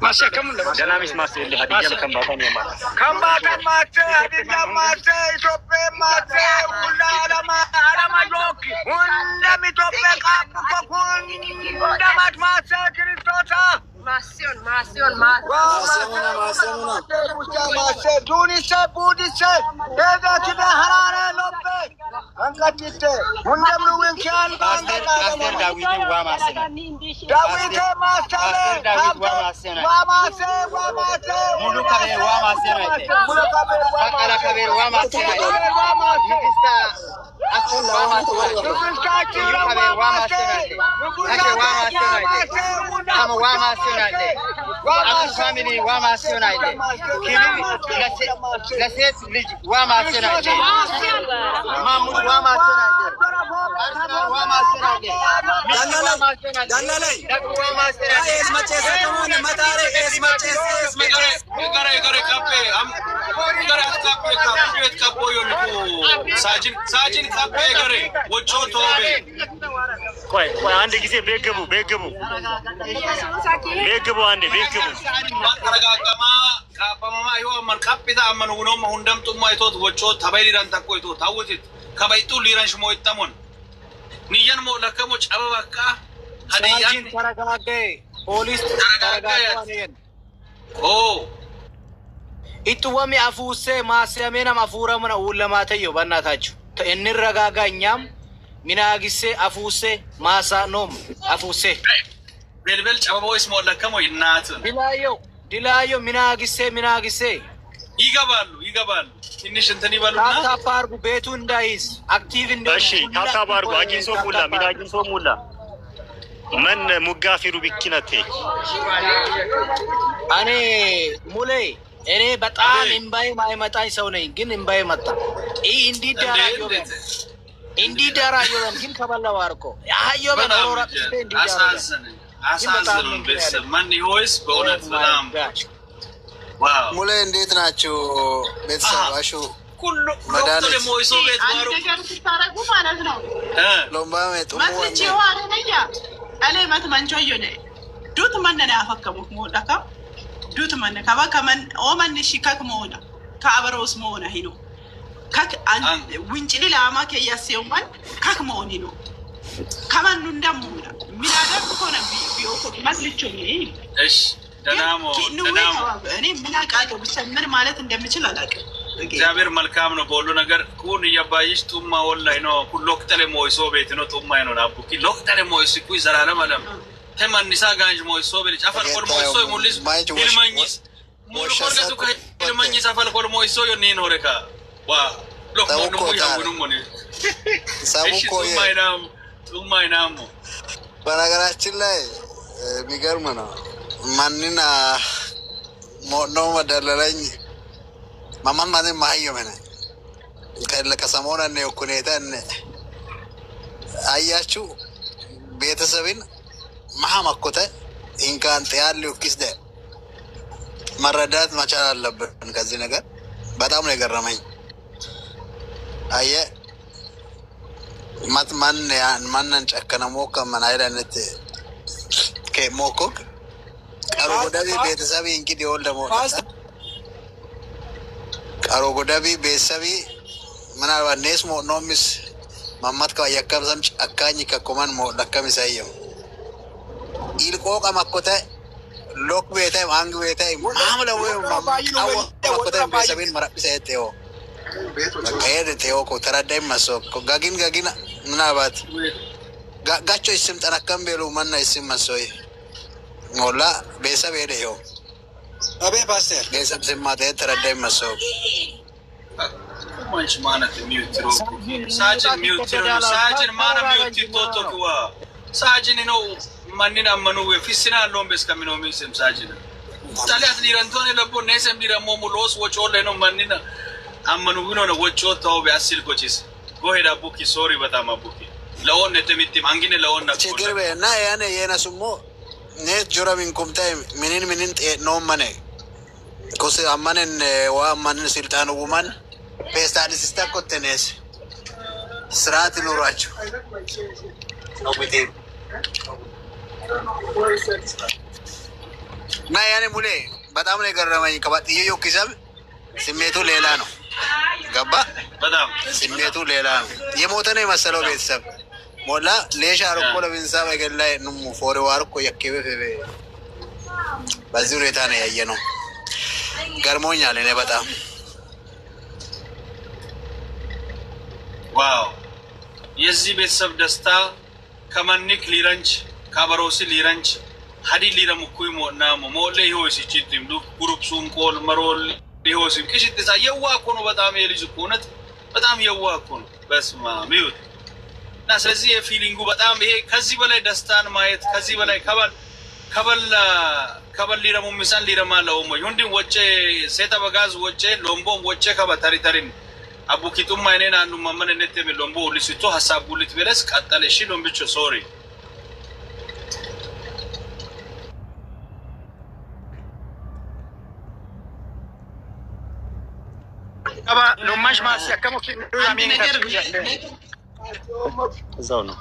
ماشي كم جنا مش ماشي اللي هدية كم باكم يا مان كم باكم ماشي هدية ماشي شوبي ماشي ولا على ما جوكي ولا متوبة كابو ولا ماشي كريستوسا ماسيون تونسي بوديسي هذا كده حرارة لبي أنكتيت وندم وين كان أستر داويد واماسنا داويد واماسنا ملوك كبير واماسنا فكر كبير واماسنا نكستا أكون واماسنا أكو فاميلي واماسنا كبير لسيت لج واماسنا مامور واماسنا أرسنال واماسنا دلالي اسمه تشيس كمان ما تعرف اسمه تشيس غره كابي ام غره كابو يونكو ساجين كابي غره وچو توبه كوي عندي كيسه بيجبو عندي بيجبو ترغاغما كابما يو من كابيتا من ونوم هندم تما يتوت وچو تبايليران تاكو يتو تاوتيت كبايتو ليران شمو يتمون نيان مو لكمو چاباكا هديان ترغاغي بوليس ترغاغي او ኢቱወሚ አፉሴ ማሰሜና ማፉራ መና ወለማተዮ በእናታችሁ እንረጋጋኛም ሚናጊሴ አፉሴ ማሳ ኖም አፉሴ በልበል ጨበቦይስ ሞለከሞ ይናት ዲላዮ ሚናጊሴ ይገባሉ ትንሽ እንትን ይበሉና ታፓርጉ ቤቱ እንዳይስ አክቲቭ እንደሆነ እሺ ታፓርጉ አጊንሶ ሙላ ሚናጊንሶ ሙላ من مغافيرو بكينته እኔ ሙሌ እኔ በጣም እምባይ ማይመጣኝ ሰው ነኝ ግን እምባይ መጣ እንዲዳራዮ ግን ተበላው አርቆ ያዮ በኖራ አሳዘን በሰማን ይሆይስ በእውነት በጣም ዋው ሙሌ እንዴት ናችሁ ቤተሰባሹ ሁሉ ዶክተር ሞይሶ ቤት ማሩ ታረጉ ማለት ነው ሎምባሜ ጥሙ ወንጂ ዋረነኛ አለ ማትማንጆዮ ነ ዱት ማንነ ያፈከሙ ሞዳካ ዱት ማንነ ካባ ከመን ኦማን ሽካክ ሞና ካበሮስ ሞና ሂኖ ካክ አን ወንጭሊ ላማ ከያሰውማን ካክ ሞኒ ነው ከማን እንደሙና ሚናደር ኮነ ቢዮኮ ማስልቾ ነው እሺ ደናሞ እኔ ምን አቃለው ብሰምን ማለት እንደምችል አላውቅም እግዚአብሔር መልካም ነው በሁሉ ነገር ኩን ያባይሽ ቱማ ወላይ ነው ኩል ወቅተለ ሞይሶ ቤት ነው ቱማ ነው አቡኪ ወቅተለ ሞይስ ኩይ ዘላለም አለም ተማንሳ ጋንጅ ሞይሶ ቤት አፈር ኮል ሞይሶ ሙሊስ ይልማኝስ ሙሉ ኮርገቱ ከይልማኝስ አፈር ኮል ሞይሶ የኔን ሆረካ ዋ ሎኮ ነው ያውኑ ሞኒ ሳቡኮ ቱማ ይናሙ በነገራችን ላይ የሚገርም ነው ማንና ሞኖ መደለለኝ ማማን ማን ማህዮ መነ ከሰሞኑ ነው ኩኔታን አያችሁ ቤተሰብን ማማኮተ እንካን ያለው ኪስደ መረዳት መቻል አለብን ከዚህ ነገር በጣም ነው የገረመኝ አየ ማንን ጨከነ ሞከ ማን አይደነት ከሞኮክ ቀሮ ወዳቢ ቤተሰብ እንግዲህ ወልደሞ ቀሮ ጎዳቢ ቤተሰቢ ምናልባት ኔስ ሞኖሚስ ማማት ከያከብሰም ጫካኝ ከኮማን ሞ ለከሚሳየው ኢልቆቃ ማኮተ ሎክ ቤታይ አንግ ቤታይ ማምለው ማማው ማኮተ ቤተሰብን መራብሰየው ከሄደ ተው ተራዳይ ማሶ ጋጊን ምናልባት ጋቾ ይስም ጠናከም ቤሉ ማና ይስም ማሶይ ሞላ ቤተሰብ ሄደው አቤ ፓስተር ቤተሰብ ስማተ ተራዳይ ማሶ ማንሽ ማነት ሚውትሮ ሳጅን ማና ሚውት ቶቶኩዋ ሳጅን ነው ማንና ማኑ ፊስና ሎምበስ ከሚኖ ሚስም ሳጅን ታሊያት ሊራንቶኔ ለቦ ነሰም ሊራሞ ሙሎስ ወጮለ ነው ማንና አመኑ ቢኖ ነው ወጮ ታው ቢያስል ኮቺስ ጎሄዳ ቡኪ ሶሪ በጣም አቡኪ ለወን ነተሚቲ ማንጊነ ለወን ነው ችግር በና ያኔ የነሱሞ ኔት ጆራ ሚንኩም ታይ ምንን ነው ማኔ ኮስ አማነን ወአማነን ስልጣኑ ወማን ፔስታዲስ ተቆተነስ ስርዓት ይኖራችሁ ነው እና ያኔ ሙሌ በጣም ነው የገረመኝ። ከበጥዬ ዮኪሰም ስሜቱ ሌላ ነው። ገባ በጣም ስሜቱ ሌላ ነው። የሞተ ነው የመሰለው ቤተሰብ ሞላ ሌሻ አርቆ ለብንሳ በገላ ንሙ ፎሬ ዋርቆ የከበ በዚህ ሁኔታ ነው ያየ ነው። ገርሞኛል እኔ በጣም ዋው። የዚህ ቤተሰብ ደስታ ከመኒክ ሊረንች ካበሮሲ ሊረንች ሀዲ ሊረሙኩይ ሞና ሞለ ይሆስ ይችትም ዱ ግሩፕሱም ቆል መሮል ይሆስ ቅሽጥሳ የዋ እኮ ነው። በጣም የልጅ እኮ እውነት በጣም የዋ እኮ ነው። በስማ ሚዩት እና ስለዚህ የፊሊንጉ በጣም ይሄ ከዚህ በላይ ደስታን ማየት ከዚህ በላይ ከበል ሊረሙ ምሳን ሊረማለው ሞ ይሁንዲን ወጨ ሴታ በጋዝ ወጨ ሎምቦም ወጨ ከበተሪተሪን አቡኪቱም አይኔን አንዱ ማመን እንዴት ሎምቦ ሊስቶ ሐሳብ ጉልት በለስ ቀጠለ እሺ ሎምብቾ ሶሪ አባ ሎማሽ ማስ ያከሙ እዛው ነው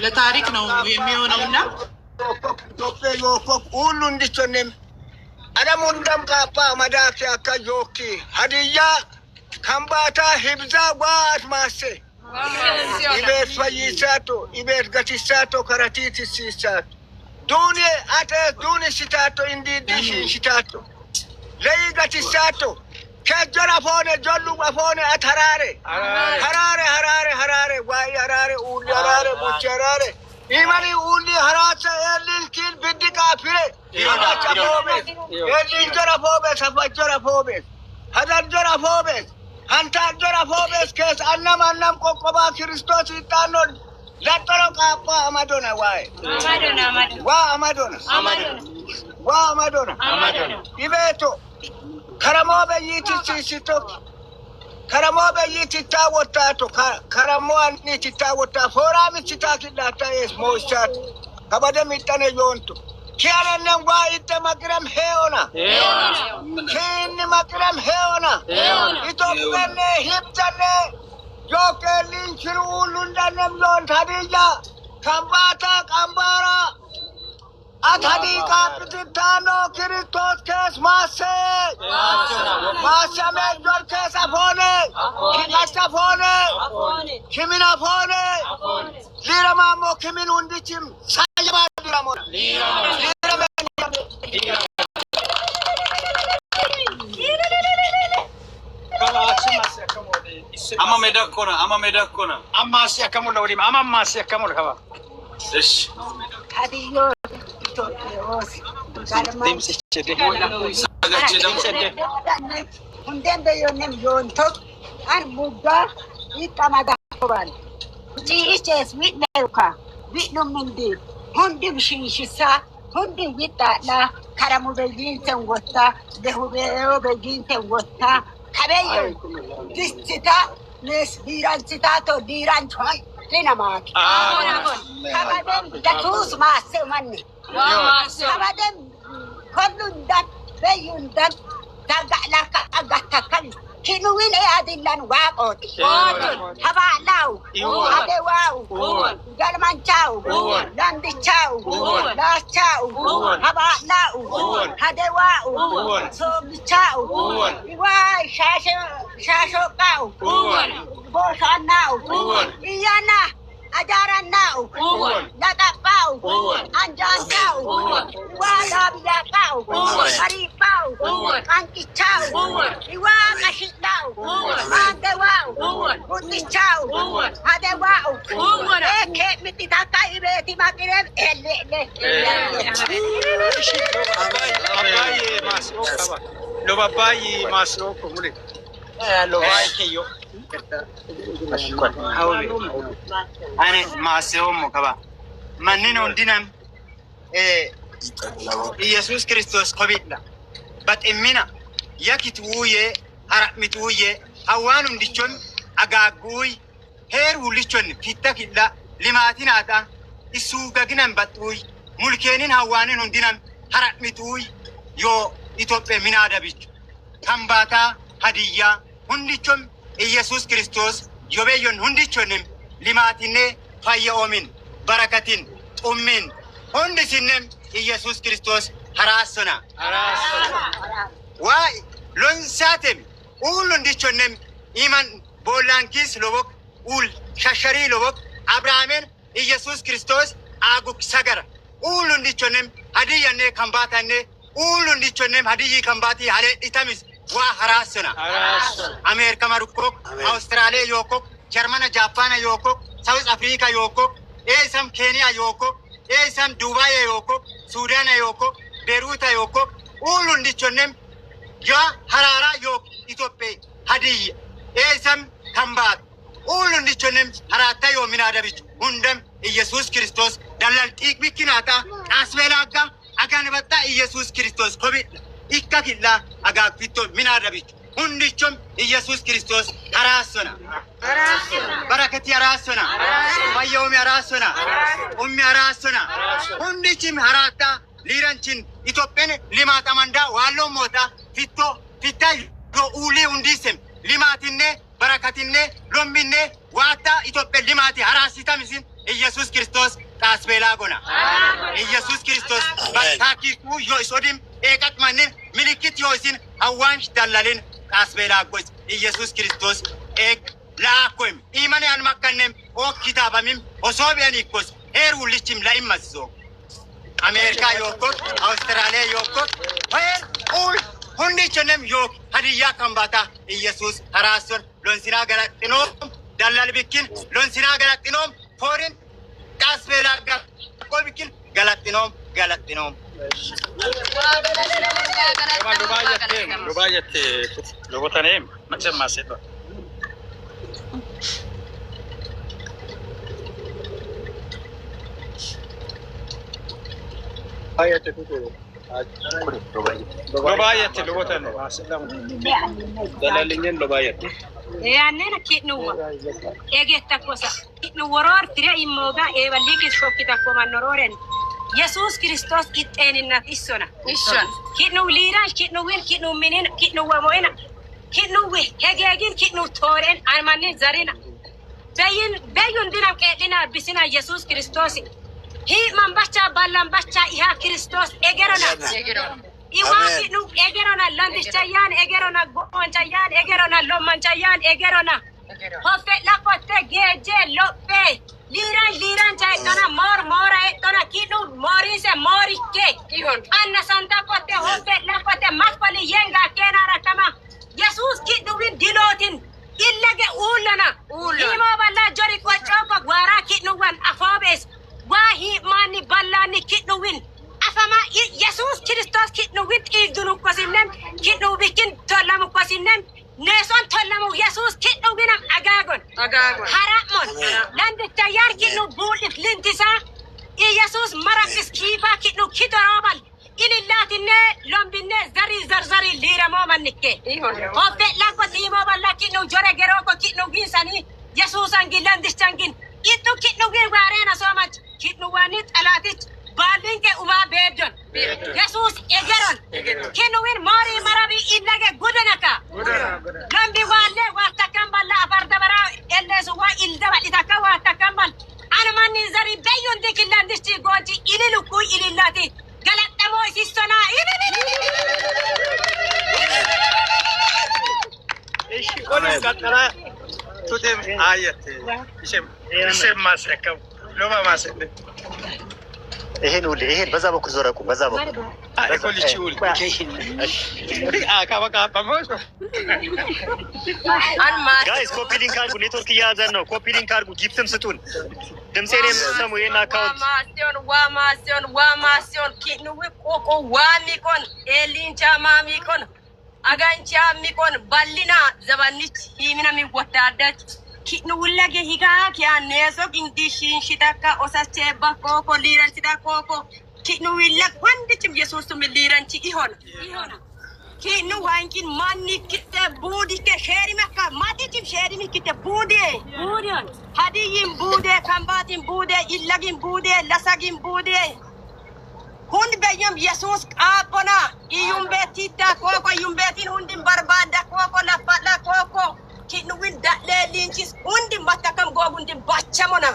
ለታሪክ ነው የሚሆነውና ሁሉ እንዲቸንም አደሙንደም ካፓ መዳፍ ያካ ጆኪ ሀዲያ ከምባታ ሂብዛ ዋት ማሴ ኢቤት ፈይሳቶ ኢቤት ገቲሳቶ ከረቲት ሲሳቶ ዱኒ አተ ዱኒ ሲታቶ እንዲዲሽ ሲታቶ ለይ ገቲሳቶ ከጀራ ፎነ ጆሉ ወፎነ አተራሬ ሀራሬ ዋይ ሀራሬ ኡሊ ሀራሬ ቡቸ ሀራሬ ኢማኒ ኡሊ ሀራቸ ኤልልኪል ብድቃ ፍሬ ኢማቻ ፎቤስ ኤልልጀራ ፎቤስ አፋጀራ ፎቤስ ሀዳጀራ ፎቤስ ሀንታጀራ ፎቤስ ከስ አናም ቆቆባ ክርስቶስ ይጣኖን ለጠሮ ቃጳ አማዶና ዋይ አማዶና ኢቤቶ ከረሞ በይቲ ሲሲቶ ከረሞ በይቲ ታወታቶ ከረሞ አኒ ታወታ ፎራም ሲታኪላታ ኤስ ሞሻት ከበደም ይጠነ ዮንቱ ኪያነን ዋ ይተ መቅረም ሄዮና ኪን መቅረም ሄዮና ኢትዮጵያነ ሂብተነ ጆከሊን ሽሩሉ እንደነም ዮን ታዲያ ከምባታ ቀምባራ አታዲ ካፕቲታኖ ክርስቶስ ከስ ማሰ ሜጆር ከስ አፎነ ኪናስታፎነ ኪሚናፎነ ሊረማሞ ኪሚኑ እንዲችም ሳይባ ሊረሞና አማ ሜዳኮና አማስ ያከሙ ለወዲም አማማስ ያከሙ ለከባ እሺ ሀዲዮ ኢትዮጵያስ ሁንዴን በዮንም ዮንቶ አን ቡጋ ይጣማዳባል ጂኢቼስ ዊነሩካ ዊኑም እንዲ ሁንዲ ብሽንሽሳ ሁንዲ ይጣላ ከረሙ በይንተን ወታ በሁቤዮ በይንተን ወታ ከበዮ ድስታ ነስ ዲራንስታቶ ዲራንች ሆይ ሊነማክ ከበደም ደቱስ ማሰው ማን ከበደም ኮሉንዳን በዩንዳን ዳጋላካ አጋታከል ኪኑዊን ያዲላን ዋቆት ሀባላው አደዋው ገልማንቻው ላንድቻው ላቻው ሀባላው ሀደዋው ሶምቻው ዋይ ሻሾቃው ቦሻናው እያና አጃራናው ለጠባው አንጃንታው ዋዳብያቃው አሪባው አንቂቻው ይዋ ቀሽጣው አንደዋው ጉጥቻው አደዋው ኤኬ ምጥታካ ኢቤቲ ማቅረብ ኤሌሌ ሎባባይ ማስሮኮ ሙሌ ሎባይ ከዮ አኔ ማሴሆሞ ከባ ማንነ እንዲናም ኢየሱስ ክርስቶስ ኮቢላ በጥሚና ያኪትውዬ አራሚትውዬ ሀዋኑ እንዲቾን አጋጉይ ሄር ውልቾን ፊተኪላ ሊማቲናታ እሱ ገግነን በጡይ ሙልኬንን ሀዋንን እንዲናም አራሚትውይ ዮ ኢትዮጵያ ሚናደብች ከምባታ ሀዲያ ሁንዲቾም ኢየሱስ ክርስቶስ ዮቤዮን ሁንዲቾንም ሊማቲኔ ፋየኦሚን በረከቲን ጡሚን ሁንዲሲንም ኢየሱስ ክርስቶስ harasona wa lonsatem ulun dichonem iman bolankis lobok ul shashari lobok Abrahamen Jesus Christos aguk sagara ulun dichonem hadiyanne kambatane ulun dichonem hadiyi kambati hale itamis wa harasona Amerika marukok Australia yokok Germany Japan yokok South Africa yokok Esam Kenya yokok Esam Dubai yokok Sudan yokok Beirut yokok ulun dichonem ya harara yok Ethiopia hadiyi Esam kambat ulun dichonem harata yomina dabich undam Jesus Christos dalal ikbikinata aswelaga agan batta Jesus Christos kobi ikkakilla aga fito mina dabich undichom Jesus Christos harasona barakati harasona mayomi harasona ummi harasona undichim harata liranchin Ethiopian limat amanda wallo mota fito fitay go uli undisem limatinne barakatinne lombinne wata Ethiopian limati harasita misin Jesus Christos tasbela gona Jesus Christos bataki ku yo isodim ekat manin milikit yosin awansh dalalin tasbela goz Jesus Christos ek laakoym imane an makkanem o kitabamim osobianikos erulichim la imazzo Amerika yokot Australia yokot her ul hundi chonem yok hadiya kambata Jesus harason lonsina galatino dalal bikin lonsina galatino foreign tasbela ko bikin galatino Lubayate logotanem macam maseto Lubayate logotanem dalalingen lubayate أنا كينوا إجت تقوسا كينوا ورار ترى إموجا إيواليك شوكي تقوم النورين يسوع كريستوس إتين النفسنا كينوا ليران كينوا وين كينوا منين كينوا وموينا كينوا وين هجاجين كينوا تورين أرمانين زارينا بيون دينا كيدنا بسنا يسوع كريستوس هي من بچا بالام بچا إيها كريستوس إجرنا Iwan nu egerona landis chayan egerona gon chayan egerona loman chayan egerona hofe la kote geje lope liran chay kana mor kana kinu morise morike anna santa kote hofe la kote maspali yenga kenara kama Jesus kidu win dilotin illage ulana ima balla jori ko choko gwara kinu wan afobes wahi mani ballani kinu win afama Jesus Christos kitno wit idunu kwasinem kitno bikin tolamu kwasinem neson tolamu Jesus kitno binam agagon haramon lande tayar kitno bulif lintisa Jesus marakis kifa kitno kitarabal ilillatinne lombinne zari lira momannikke hofe lakwati mo balla kitno jore geroko kitno ginsani Jesus angilandis changin itu kitno ge warena so much kitno wani talatit Balinke uma bedon Jesus egeron kinuwin mari marabi illage gudanaka lambi wale watakambal afardabara ellesu wa ildaba itaka watakambal anmani zari bayon dikilandisti gonti ililuku ilillati galatamo isistona eşi onun katlara tutem ayette işem masakam loma masende ይሄን ሁሉ ይሄን በዛ በኩል ዞረቁ በዛ በኩል አይኮልቺ ሁሉ ጋይስ ኮፒ ሊንክ አድርጉ ኔትወርክ እያያዘን ነው ኮፒ ሊንክ አድርጉ ጊፍትም ስጡን ድምጼን የምትሰሙ ይሄን አካውንት ዋማሲዮን ኪኑዊ ቆቆ ዋሚኮን ኤሊንቻ ማሚኮን አጋንቻ ሚኮን ባሊና ዘባኒች ሂሚና ሚወታደች Kitnu ulage higa kya neso indishin shitaka osache bakoko liran sidakoko kitnu ullag wande chim Jesus to liran chi ihona kitnu wankin manni kitte budi ke sheri makka mati chim sheri mi kitte budi hadiyin bude kambatin bude illagin bude lasagin bude hund beyam Jesus apona iyumbeti ta koko yumbetin hundin barbada koko la koko kinuwin leenchis hundi matakam gogundi bachamona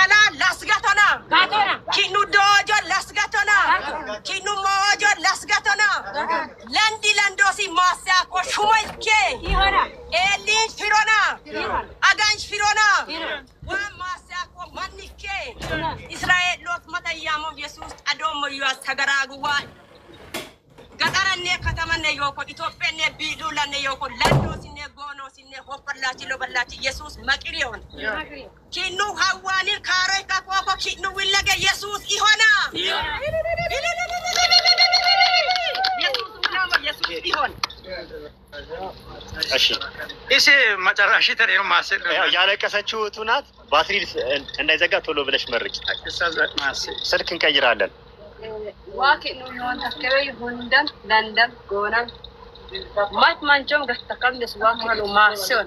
ala lasgatona kinu dojo lasgatona kinu mojo lasgatona landi landosi masa ko shumaike elin firona aganj firona wa masa ko manike Israel lot mata yamo Jesus adomo yu sagaragu wa gadarane katamane yoko Ethiopia ne bidula ne yoko lando sinne gono sinne hoparlati lobalati Jesus makirion kinu hawani kare ka ko kinu willage Jesus ihona Jesus ihon እሺ እሺ መጨረሻ ተሬው ማሰል ያለቀሰችው ቱናት ባትሪ እንዳይዘጋ ቶሎ ብለሽ መርጭ ስልክ እንቀይራለን واكن يوم تكوي هندم لندم غونم مات مانجوم غتكم نسوا كانوا ماسون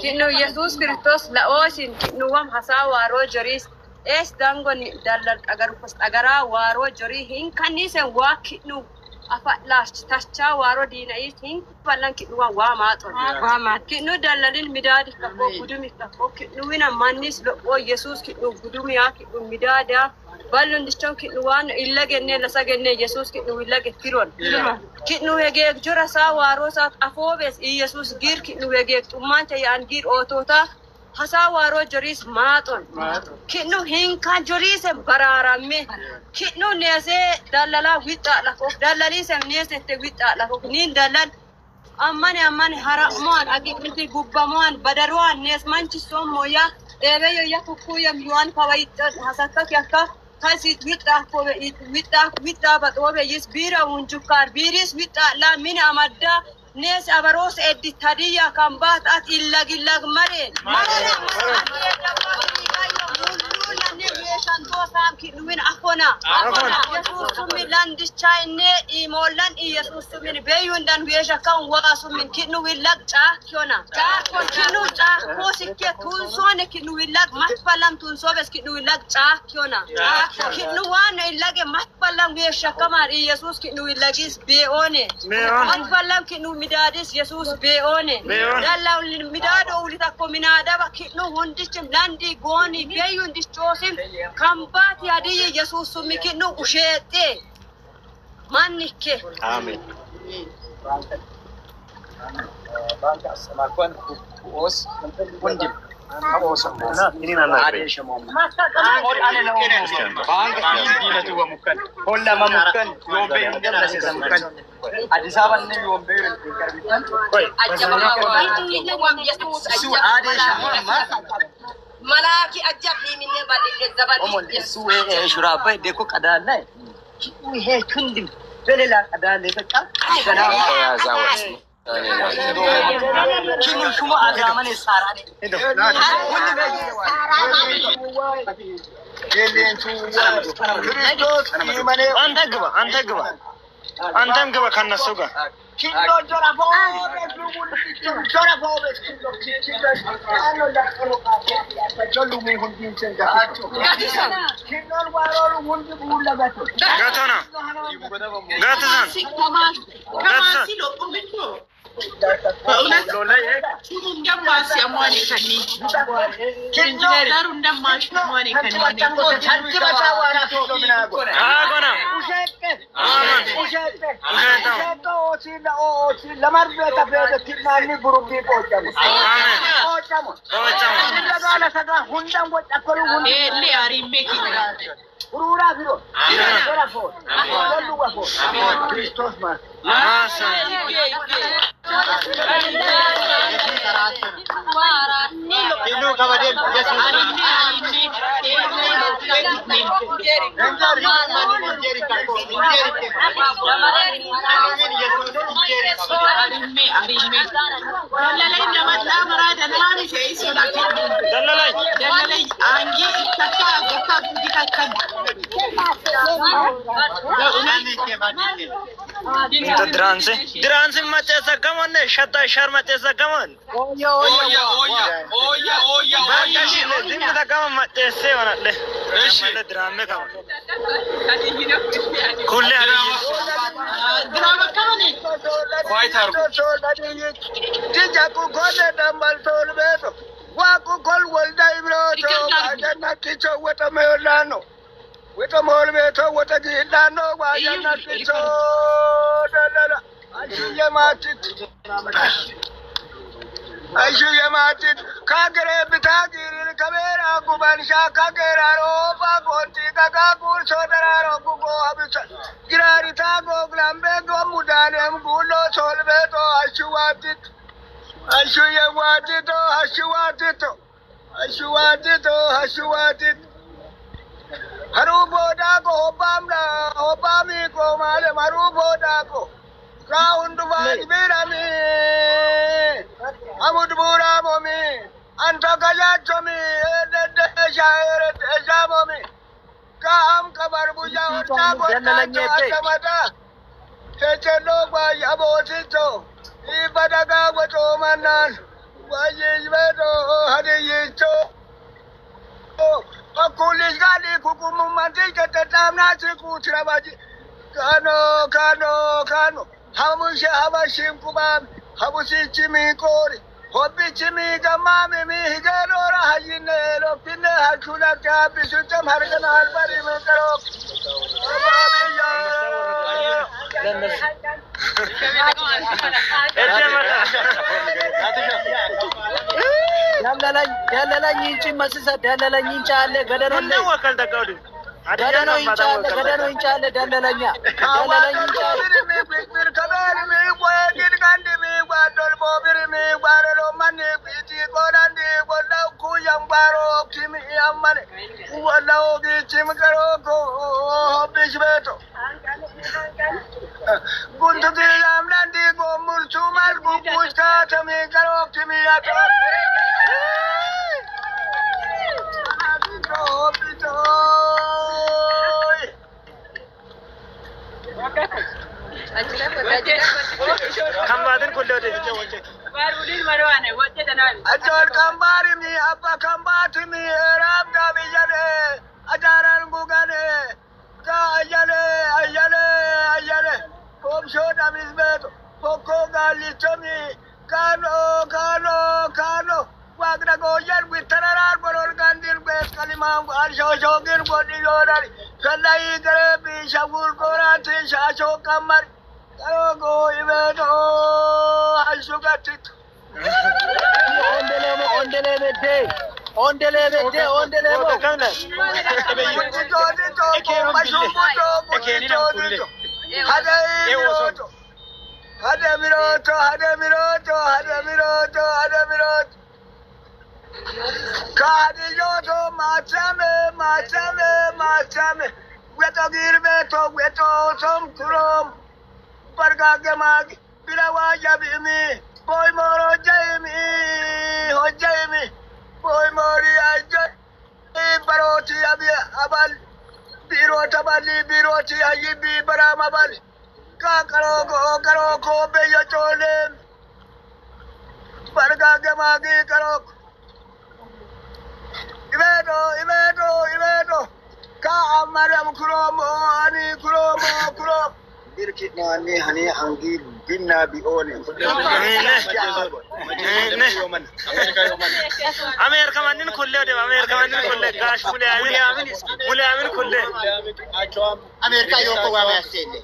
كينو يسوع كريستوس لاوسين كينو وام حسا وارو جريس اس دانغون دلل اگر پس اگرا وارو جري هين كنيسن واكنو افلاش تاچا وارو دينايس هين فلان كينو وما كينو دللين ميداد كفو غدومي كفو كينو وينا مانيس لو يسوع كينو غدومي يا كينو ميدادا balon diston kitnuwan illagenne lasagenne Jesus kitnu illage tiron kitnu hege jora sa waro sa afobes Jesus gir kitnu hege tumanta yan gir otota hasa waro joris maton kitnu hinka joris bararame kitnu nese dalala wita la ko dalali sem nese te wita la ko nin dalal amane haramon agibti gubbamon badarwan nes manchi somoya ebe yo yakuya yuan kawait hasaka yakka Kasi wita batobe yis bira unjukar biris wita la min amadda nes abaros editadiya kambat at illag mare sam kinuin akona Jesus sumin landis chaine imolan Jesus sumin beyundan wesha kan wa sumin kinuin lag cha kiona cha kinu cha kosikke tun sone kinuin lag matpalam tun sobes kinuin lag cha kiona kinu wana ilage matpalam wesha kamar Jesus kinuin lagis beone matpalam kinu midadis Jesus beone dalla midado ulita kominada ba kinu hundichim landi goni beyundis chosim kambat yadiye Jesus sumikinu ushete manike amen banka samakon os wondim አዲስ አበባ ነው ወንበ ملاكي أجابني من بعد الزبادي. أمون سوى شرابة ديكو كدالة. هي كندم بللا كدالة بكا. يا زاوس. كنو شو أزامن الساراني. أنتم كوا كنا سوغا. Kindo jora bo, jora bo, Jolu mi hundi chenga. Kindo waro hundi bula gato. Gatona. Gatona. Kama silo umito. Dranse mate sa kamon ne shata sharmate sa kamon. Oya. Dim da kamon mate se wana le. Mate drame kamon. Kulle drama kamon ne. ኳይት አርጉ ዲጃኩ ኮነ ደምባልቶል ቤቶ ዋቁ ኮል ወልዳ ይብሮቶ ባጀናኪቾ ወጠ መዮላኖ ወጠ ሞል ቤቶ ወጠ ጊላኖ ባጀናኪቾ ደለላ አሹ የማቲት ካገሬ ብታጊር ከቤራ ጉባንሻ ካገራ ሮባ ጎንቲ ካጋጉር ሶደራሮ ጉጎ አብቻ ግራሪታ ጎግላምቤ ጎሙዳኔም ጉሎ ሶልቤቶ አሹዋቲት አሹ የዋቲቶ አሹዋቲቶ አሹዋቲቶ አሹዋቲት ሀሩቦዳቆ ሆባሚቆ ማለም ሀሩቦዳቆ Raun dubai birami, amud buramomi, antakayachomi, ejamomi, kam kabar buja orta bota chamata, hechelo bay abosito, ibadaga wato manan, wajibado hadiyicho, akulis gali kukumumati ketetamna sikutrabaji, kano. Hamusha habashim kubam habusi chimi kori hobi chimi gamami mi higarora hayine lo pinne hakula ka bisutam hargana albari me karo babi ya yalla yinchi masisa dalala yincha alle gadano wakal takawdi gadano incha dalalanya incha Kambadan kulle de waje barulin marwane waje danal ajol kambari mi abba kambati mi ram da bijare ajaran gugane ka ayale kom shoda misbeto poko galichomi kano wagda goyan witararar borol gandil bes kalimam al shogin bodi yorari sallai gare bi shagul korati shasho kamar Karogo ibeto ashugatit ondele kana hada miroto kadiyoto machame weto girbeto weto som kurom Pargage mag bilawa jabimi boy moro jaimi boy mori ajay baroti abi abal biroti ayibi baram abal ka karo ko be yo chole pargage mag karo ibedo ka amaram kuromo ani kuromo Birkit no ani hani angi binna bi oni. Amerika manin kulle de Amerika manin kulle gash mule amin kulle. Amerika yoko wa masele.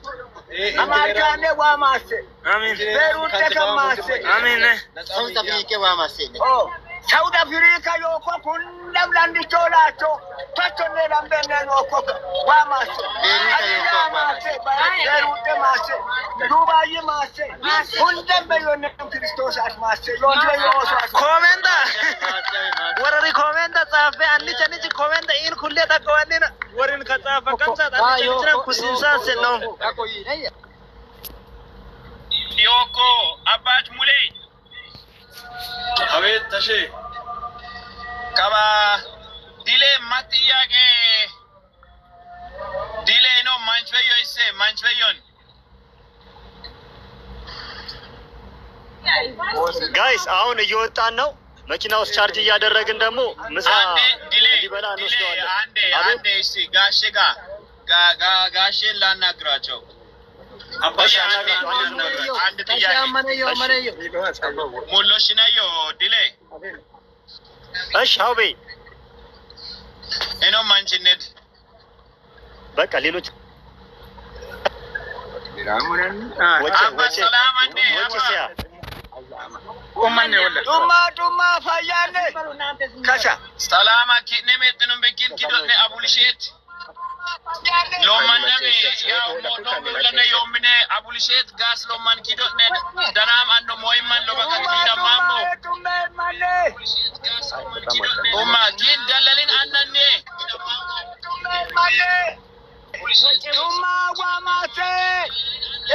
Amerika ne wa masele. Amin. Beirut te kamase. Amin. South Africa wa masele. Oh. South Africa yoko kundam landi cholacho. Tachone lambene yoko wa masele. Beirut mase. Dubai mase. Kundam beyone Christos as mase. Komenda. Warari komenda tsafe anni chani komenda in kulle ta kawanina. Warin ka tsafa kansa anni chani kusinsa seno. Yoko abat mule. Abet tashe. Kaba dile matiya ke dile no manchveyo ise manchveyon. ጋይስ አሁን እየወጣን ነው። መኪና ውስጥ ቻርጅ እያደረግን ደግሞ ምሳ ሊበላ እንወስደዋለን። አንዴ እሺ ጋሼ ጋሼን ላናግራቸው አንድ ጥያቄ ሙሎሽናዮ ዲሌ እሺ ሀውቤ እኖ ማንችነት በቃ ሌሎች ዱማ ፋያኔ ከሻ ሰላማ ኪኔ ሜጥኑም በኪን ኪዶኔ አቡልሼት ሎማን ነሚ ያው ሞቶም ለነ ዮምኔ አቡልሼት ጋስ ሎማን ኪዶኔ ደናም አንዶ ሞይማን ሎባከት ኪዳማሞ ኡማ ኪን ደለሊን አናኔ ዱማ ዋማቴ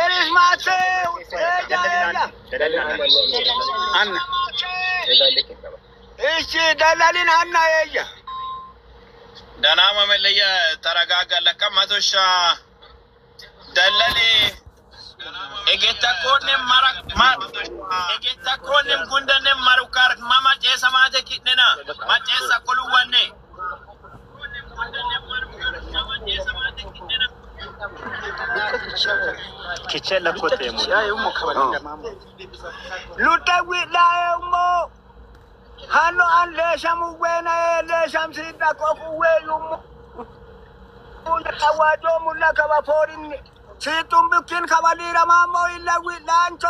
ኤሪስ ማቴ አና እሺ ደለሊን አና የያ ደናማ መለየ ተረጋጋ ለካ ማቶሻ ደለሊ ኤጌታ ኮንም ማራክ ኤጌታ ኮንም ጉንደንም ማሩካር ማማጨ ሰማተ ኪነና ማጨሳ ኮሉዋኔ ኪቸላ ኮቴ ሙ ሉታዊ ላየሞ ሃኖ አንሌሻሙ ወና ኤሌሻም ሲዳ ቆፉዌ ዩሙ ታዋጆ ሙላ ከባፎሪን ሲጡም ብኪን ከባሊረማሞ ይለዊ ላንቾ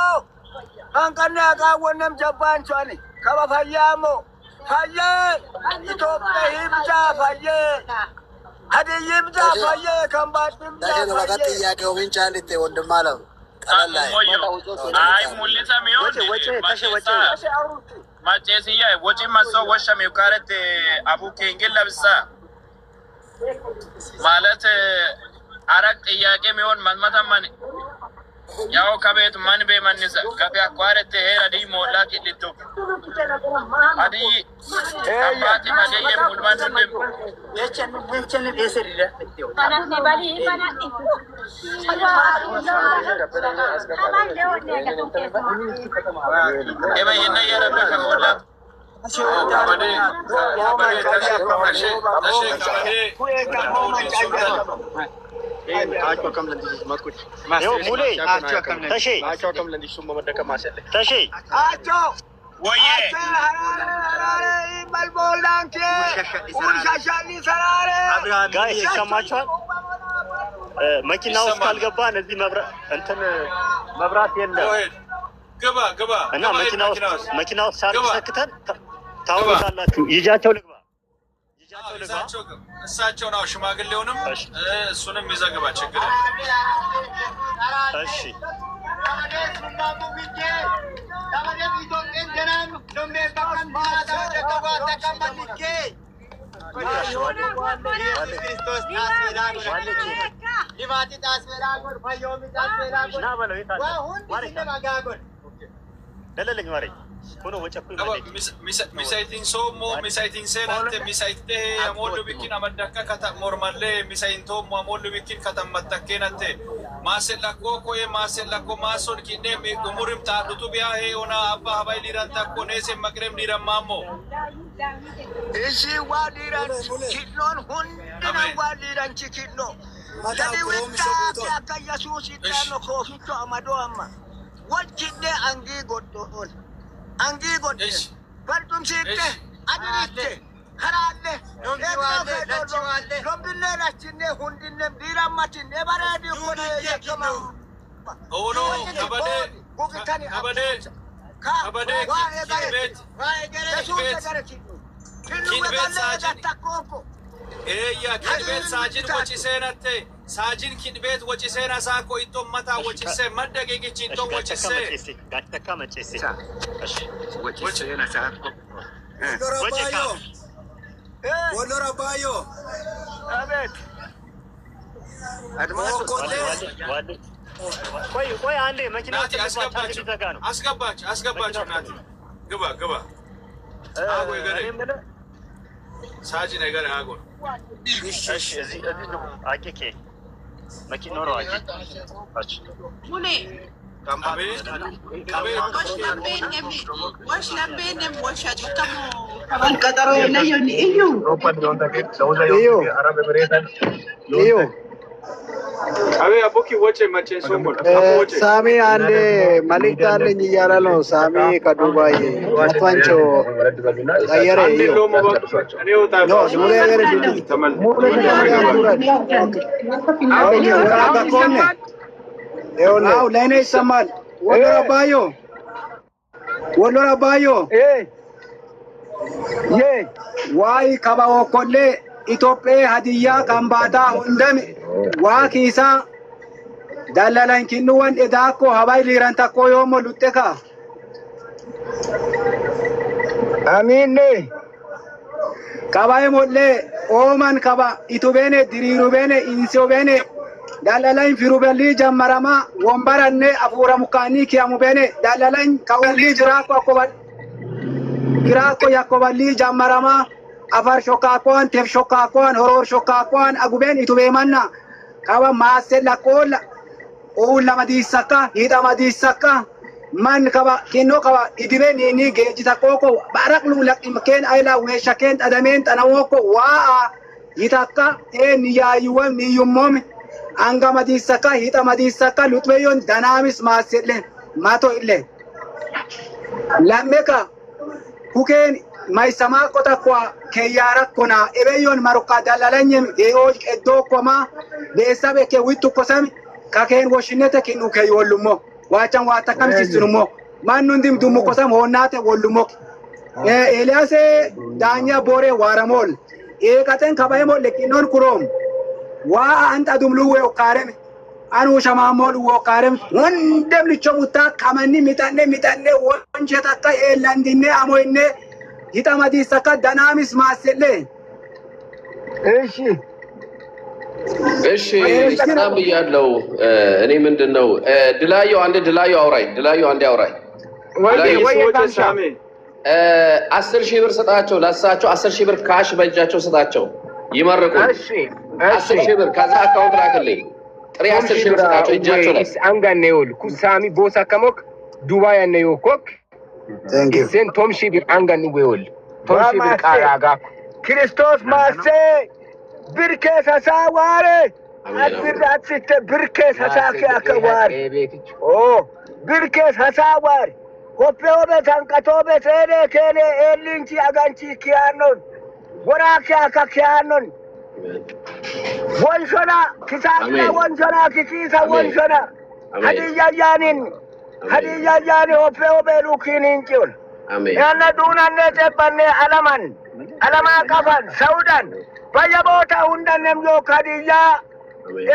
አንቀነ አቃወነም ጀባንቾኒ ከባፋያሞ ፋየ ኢትዮጵያ ይብጃ ፋየ ሀዲይ ይብጃ ፋየ ከምባት ይብጃ ለከት ጥያቄው ምን ቻልቴ ወንድም አለው ቀላል አይ ሙሊታ ሚዮን ማጨሲያ ወጪ ማሶ ወሸም ይካረት አቡኬ እንግል ለብሳ ማለት አረቅ ጥያቄ ሚሆን ማንማታማን ያው ከቤት ማን በማንስ ከፊ አቋረተ ሄራዲ ሞላ ኪልቶ አዲ አባቲ ማደየ ሙልማን እንደም የቸን ቤሰሪዳ ባናኒ ባሊ ባናኒ ኤበየና ያረበ ከሞላ መኪና ውስጥ ካልገባን እዚህ መብራት የለም እና መኪና ውስጥ ሳትሰክተን ታውቃላችሁ። ይጃቸው ልግባ እሳቸው ነው ሽማግሌውንም እሱንም ይዘግባ ችግር እሺ ደለለኝ ማሪ ሆኖ ወጨኩ ሚሳይቲን ሶሞ ሚሳይቲን ሴናንተ ሚሳይቴ አሞሉ ቢኪን አመዳካ ከታ ሞርማሌ ሚሳይንቶ አሞሉ ቢኪን ከተመተከናተ ማሰላኮ ኮዬ ማሰላኮ ማሶን ኪኔ ጉሙርም ታዱቱ ቢያ ሄዮና አባ ሀባይ ሊራንታ ኮኔሴ መቅረም ሊረማሞ እሺ ዋዲራን ኪኖን ሁንና ዋዲራን ቺኪኖ ለዲውታ ያካያሱስ ይጣኖ ኮፊቶ አማዶ አማ ወጭኔ አንጊ ጎዶን አንጊ ጎደ ፈርጡም ሲተ አድሪቴ ከራለ ሎምድኔ ላችኔ ሁንድኔ ቢራማችኔ በረዲ ኮኔ የከማ ኦኖ ከበደ ኪንቤት ኤያ ኪንቤት ሳጅን ወጪ ሴነቴ ሳጅን ኪንቤት ወጪ ሴና ሳኮ ኢቶመታ ወጪ ሴ መደገጊች ኢቶ ወጪ ሴ ጋተካ መጪ ሴ እሺ ወጪ ሴና ሳኮ ወሎራ ባዮ አቤት አድማስ ቆይ አንዴ መኪና አስገባችሁ ናት ግባ አጎ ይገረ ሳጂ ነገር አጎ እሺ እዚህ አቂቄ መኪና ነው አቂ ሙሌ ቀጠሮ የለየው እዩ አቤ አቦኪ ወጪ መቼ ሶምቦል ሳሚ አንዴ መልእክት አለኝ እያለ ነው። ሳሚ ከዱባይ አቷንቾ ቀየረ ይኸው እኔ ወጣ ሙሉ ነገር ሙሉ ነገር ለእኔ ይሰማል። ወሎራ ባዮ ዋይ ከባው ኮሌ ኢትዮጵያ ሀዲያ ካምባታ ሁንደም ዋኪሳ ዳላላን ኪንወን እዳኮ ሀባይ ሊራን ታኮ ዮሞ ሉጤካ አሚን ከባይ ሞሌ ኦማን ከባ ኢቱቤኔ ድሪሩቤኔ ኢንሲዮቤኔ ዳላላን ፊሩበሊ ጀመራማ ወንበራኔ አፉራ ሙካኒ ኪያሙቤኔ ዳላላን ካውሊ ጅራኮ አኮባ ጅራኮ ያኮባሊ ጀመራማ afar shokakoan tef shokakoan horor shokakoan aguben itubemana kawa masela kola oula madisaka hida madisaka man kawa kino kawa idibe nini gejita koko barak lulak imken ayla weshaken adamen tanawoko waa hitaka niyayuwa niyumom anga madisaka hida madisaka lutbeyon danamis masele mato ille lameka kuken mai sama kota kwa keyara kona ebeyon maruka dalalanyem eoj eddo koma besabe ke witu kosami kaken washinete kinu ke yollumo wachan wata kam sisunumo manundim dumu kosam honate wollumo eliase danya bore waramol katen kabaymo lekinon kurom wa anta dumlu we okarem anu shamamol wo karem wondem lichomuta kamani mitane wonjeta ka elandine amoine Hita madisaka danamis masele. እሺ ሰላም ያለው እኔ ምንድነው ድላዮ አንዴ ድላዮ አውራይ 10,000 ብር ሰጣቸው ለሳቸው 10,000 ብር ካሽ በእጃቸው ሰጣቸው ይመርቁ 10,000 ብር ከዛ አካውንት ላከልኝ ጥሬ 10,000 ብር ሰጣቸው እጃቸው ላይ አንጋኔውል ኩሳሚ ቦሳ ከሞክ ዱባይ ያነው ኮክ Sen tomshi bir angan weol. Tomshi bir karaga. Kristos masse bir kes hasaware. Adbir atsitte bir kes hasake akawar. Oh, bir kes hasawar. Kopyobe tankatobe sene kene elinchi aganchi kianon. Waraki akakianon. Wonshona kisakna wonshona kikisa wonshona. Hadiya yanin. Hadiya jani ope lukin injul. Amin. Yana dunan nete panne alama kafan saudan. Baya bota undan nemyo hadiya.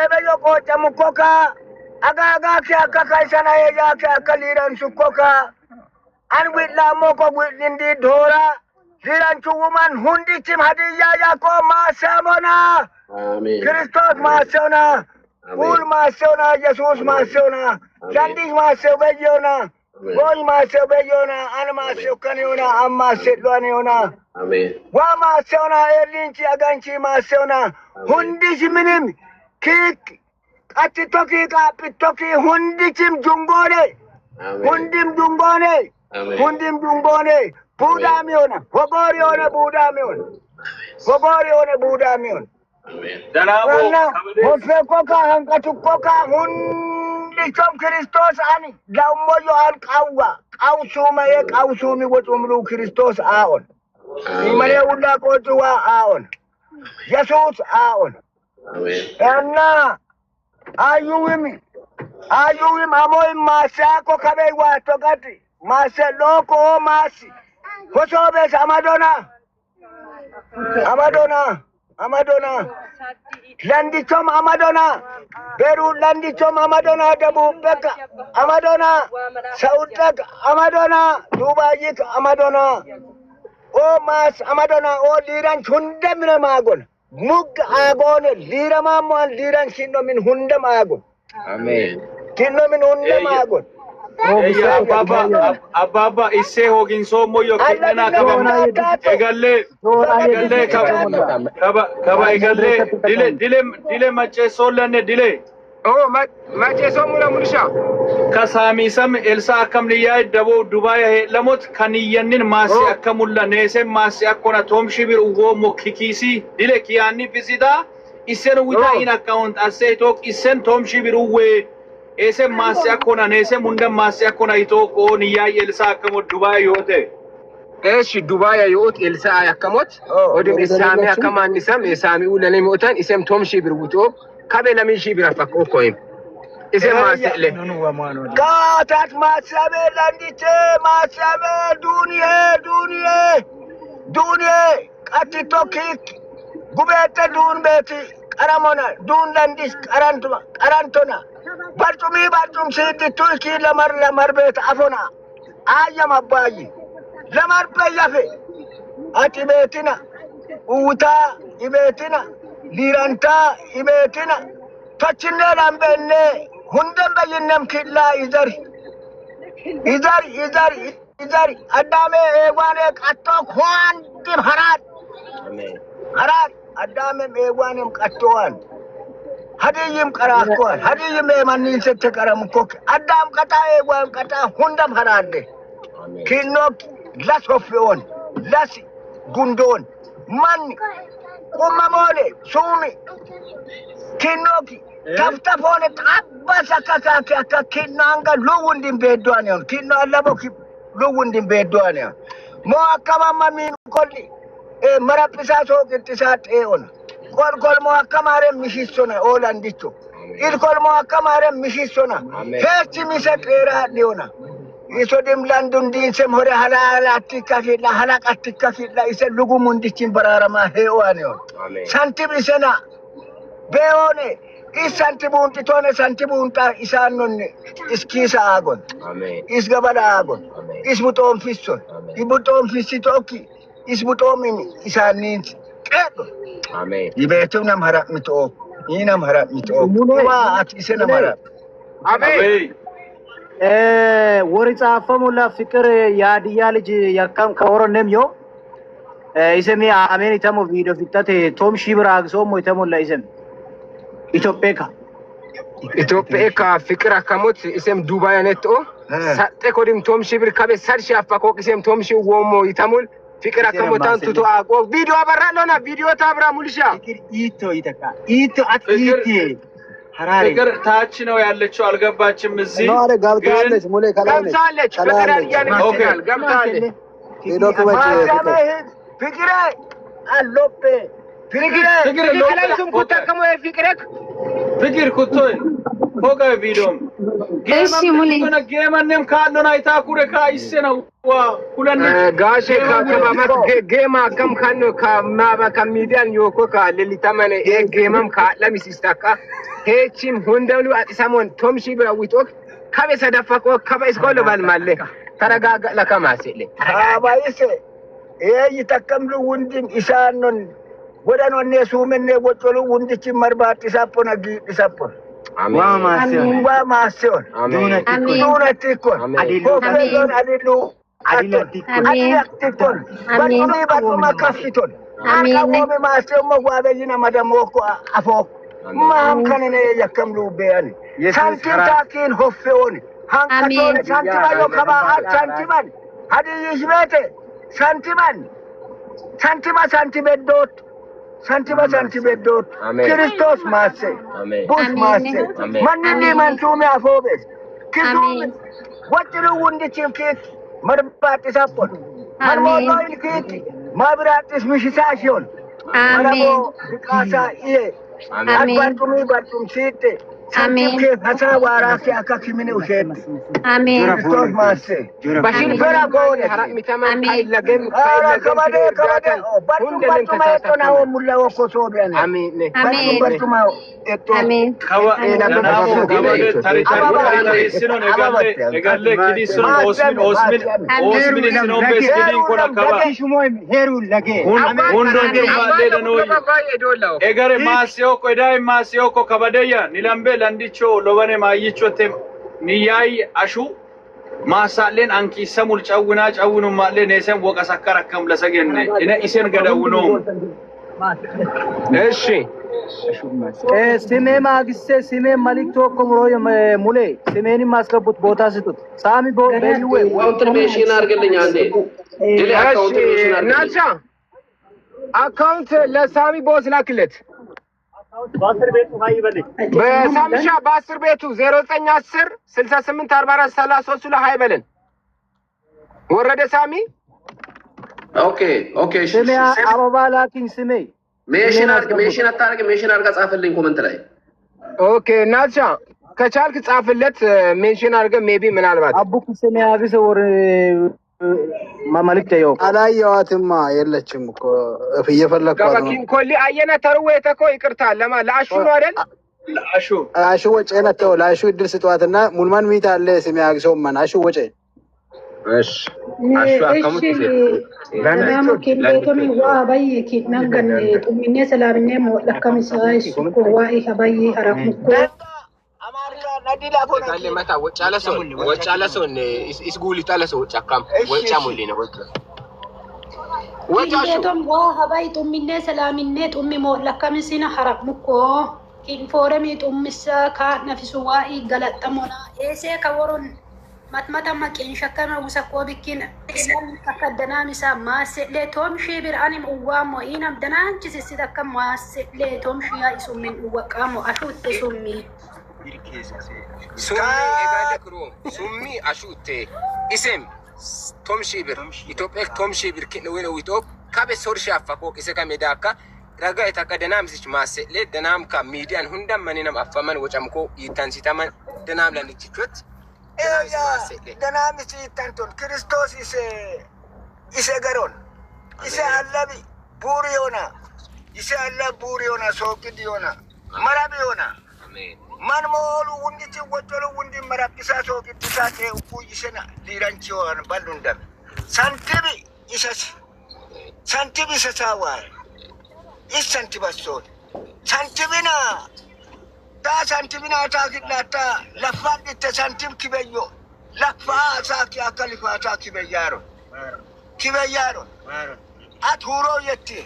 Ebe yo kocha mukoka. Aga kya kakaisana ya kya kaliran sukoka. Anwit la moko witindi dhora. Liran chuman hundi chim hadiya yako masamona. Amin. Kristos masona. Ul masona Jesus masona. Jandish masyo bejona, boy masyo bejona, an masyo kaniona, am masyo luaniona. Amen. Wa masyo na elinchi aganchi masyo na. Hundish minim kik ati toki kapi toki hundichim jungone. Hundim jungone. Hundim jungone. Buddha miona. Wabori ona Buddha miona. Wabori ona Buddha miona. Amen. Danabo. Hofe koka hankatu koka Lichom Kristos ani laumoyo an kawa kausuma ye kausumi wotumru Kristos aon imane unda kotuwa aon Jesus aon amen enna ayuwim amoy masako kabe wato gati maseloko masi kosobe Amadona Landichom Amadona Beru Landichom Amadona Dabu Beka Amadona Saudak Amadona Dubayik Amadona O Mas Amadona O Liran Hundem Magon Mug Agon Liramam Liran Kinomin Hundem Agon Amen Kinomin Hundem Agon Ababa isse hogin somo yo kenna kaba egalle kaba egalle dile mache solanne dile oh mache somula mursha kasami sam elsa akam liya dabo dubai he lamot kaniyannin masi akamulla nese masi akona tom shibir ugo mokkikisi dile kiyani fisida isen wita in account ase tok isen tomshi biruwe ese masya kona nese munda masya kona ito ko niya Elsa akamo Dubai yote ايش دبي يوت إلسا يكمت ودم إسامي كمان نسام إسامي ولا نموتان إسم تومشي بروتو قبل من شي برفق أوكويم إسم ما سأله كاتات ما سامي لانديتي ما سامي دنيا أتي توكيك قبيت دون بيتي أرامونا دون لانديس أرانتونا بارتوم سيدي تركي لمر بيت أفونا آيام أباجي لمر بيافي أتي بيتنا ووتا إبيتنا ليرانتا إبيتنا تشنة لامبنة هندم بينام كلا إزاري أدامي إيوانك أتوك خوان تيم هرات أدامي إيوانك أتوان هديم كراكوان هديم إيمانين ستكرامكوك أدام كتا إيوان كتا هندم هرات دي كينوك لاس هفيون لاس غندون من أمامولي سومي كينوكي تفتفوني تابسا كاكا كينانغا لووندين بيدوانيون كينو اللابوكي لووندين بيدوانيون مو أكما مامين كولي مرابسا سوك انتسات ايون كل مو أكما رم مشيسونا أولان ديتو كل مو أكما رم مشيسونا هيتي ميسات ايرا ديونا إسوديم لاندون دين سمهوري هلا أتكا كيلا إسا لغو منديشين برارما هيوانيون سانتيب إسانا بيوني إس سانتيبون تتوني سانتيبون تا إسانون إسكيسا آغون إس غبالا آغون إس بوتوم فيسون إبوتوم فيسي توكي إس بوتوم إسانين كيدو يبيتو نام هرق متوك ينام هرق متوك يوا أت إسانا هرق آمين ورثة فمولا فكر ياديا لج يكام كورن نميو اسمي امين تامو فيديو فيتات توم شيبراغ سومو تامولا اسم إثيوبيا فكرة كموت اسم دبي نتو ساتكودم توم شيبر كابي سارشي افاكو اسم توم شي وومو يتامول فكرة كموتان توتو اغو فيديو ابرالونا فيديو تابرا مولشا إيتو أتيتي ፍቅር ታች ነው ያለችው አልገባችም እዚህ ነው ገብታለች ሙሌ ከላውነች ገብታለች ፍቅር ያያነች ገብታለች ሄዶክ ፍቅር አሎፔ ፍቅር ለላይቱም ኩተከሙ ፍቅር ኩቶይ ፎጋ ቪዲዮም እሺ ሙሌ ገመንም ካሎና አይታኩረ ካይሰና ዋ ኩለን ጋሼ ከማማት ገማ ከም ካኖ ከማባ ከሚዲያን ዮኮ ካለሊታመነ ገመም ካለሚስስታካ ሄቺም ሁንደሉ አጥሳሞን ቶምሺ ብራዊቶክ ከበሰ ደፋቆ ከበስ ኮሎ ባልማለ ተረጋጋ ለከማሰለ አባይስ ይተከምሉ ወንድም ኢሳኖን ወደኖኔ ሱመኔ ወጮሉ ወንድች መርባት ኢሳፖና ኢሳፖን ዋማሲዮን ዱነቲኮን አዲሉን አዲለቲኮን ባጡማ ከፍቶን አካሞሚ ማሲዮን መጓበይና መደሞኮ አፎክ ማም ከነነ የከምሉ በያን ሳንቲታኪን ሆፌውን ሃንካቶን ሳንቲባዮ ከባአት ሳንቲባን ሀዲይሽ ቤቴ ሳንቲባን ሳንቲቤዶት ክርስቶስ ማሴ ቡስ ማሴ ማንኒ መንሱሜ አፎቤስ ክሱሜ ወጭሉ ውንድችም ኬት መርባት ሳፖን መርሞቶይን ኬት ማብራጥስ ምሽሳሽዮን መረቦ ቃሳ ይሄ አባርቱሚ ባርቱም ሲቴ ሳንቲም ኬት ሀሳ ዋራሴ አካኪሚኔ ውሸት ክርስቶስ ማሴ በሽን ፈራ ጎኔ ሚተማን ካይለገም ከበደ ባርቱማ ኤቶና ወሙላ ወኮ ሶቢያን አሜን ባርቱማ ኤቶ አሜን egare masioko dai masioko kabadeya nilambe landicho lobane mayichote niyai ashu ማሳለን አንኪሰሙል ጫውኑ ማለን የሰም ወቀሰከረከም ለሰገነ እነ ኢሴን ገደውኑ እሺ ስሜ ማግስቴ ስሜ መልክቶ ኮምሮ ሙሌ ስሜን ማስገቡት ቦታ ስጡት ሳሚ በይዌ ኮንትሪቢዩሽን አርግልኝ አንዴ ዲሌ አካውንት ናቻ አካውንት ለሳሚ ቦስ ላክለት በ10 ቤቱ ሀይ በልኝ በሳምሻ በ10 ቤቱ 0910 68 44 33 ላይ ሀይ በልን ወረደ ሳሚ ኦኬ ስሜ አበባ ላኪኝ ስሜ ሜሽን አታርግ ሜሽን አርጋ ጻፈልኝ ኮሜንት ላይ ኦኬ ናቻ ከቻልክ ጻፍለት ሜንሽን አድርገህ ሜቢ ምናልባት አቡክ ስሜ አግዘ ወር ማማልክ ታየው አላየዋትማ የለችም እኮ እየፈለግኳት ነው ኮሊ አየና ተርዌ ተኮ ይቅርታ ለአሹ ነው አይደል አሹ ወጪ ነተው ለአሹ እድል ስጧትና ሙልማን ሚት አለ ስሜ አግዘው ማን አሹ ወጪ እሺ አሹ አከሙት ለናሙ ከቤቶሚ ዋ ባይ ኪናገን ጡሚኔ ሰላምኔ ሞለከምሳይ ሱቆ ዋይ ሀባይ ሀራሙኮ ካለ መታ ወጫለ ሰው እስጉል ይጣለ ሰው ጫካም ወጫ ሞሊ ነው ቤቶም ዋ ሀባይ ጡሚኔ ሰላምኔ ጡሚ ሞለከምሲና ሀራሙኮ ኢንፎረሚ ጡምሳ ካነፍሱ ዋይ ገለጠሞና ኤሴ ከወሩን matmata makin shakama usako bikin islam takadana misa masle tom shibir anim uwamo inam dananchi sisidaka masle tom shia isumin uwakamo ashute summi egale kru summi ashute isem tom shibir itopek tom shibir kinwena witop kabe sorsha afako iseka medaka raga takadana misich masle danam ka median hundam maninam afaman wochamko yitansitaman danam lanichot ደናምስ ይታንቶን ክርስቶስ ኢሴ ገሮን ኢሴ አለቢ ቡር ዮና ኢሴ አለ ቡር ዮና ሶቅድ ዮና መራብ ዮና ማን ሞሉ ውንዲቲ ወጆሉ ውንዲ መራብሳ ሶቅድ ሳቴ እኩ ኢሴና ሊራንቺ ዮና ባሉንደም ሳንቲቢ ኢሰስ ሳንቲቢ ሰሳዋ ኢሰንቲባሶን ሳንቲቢና santimina taakillata lafaan itte santim kibeyo lafaa saaki akka lifaata kibeyaaro at huro yetti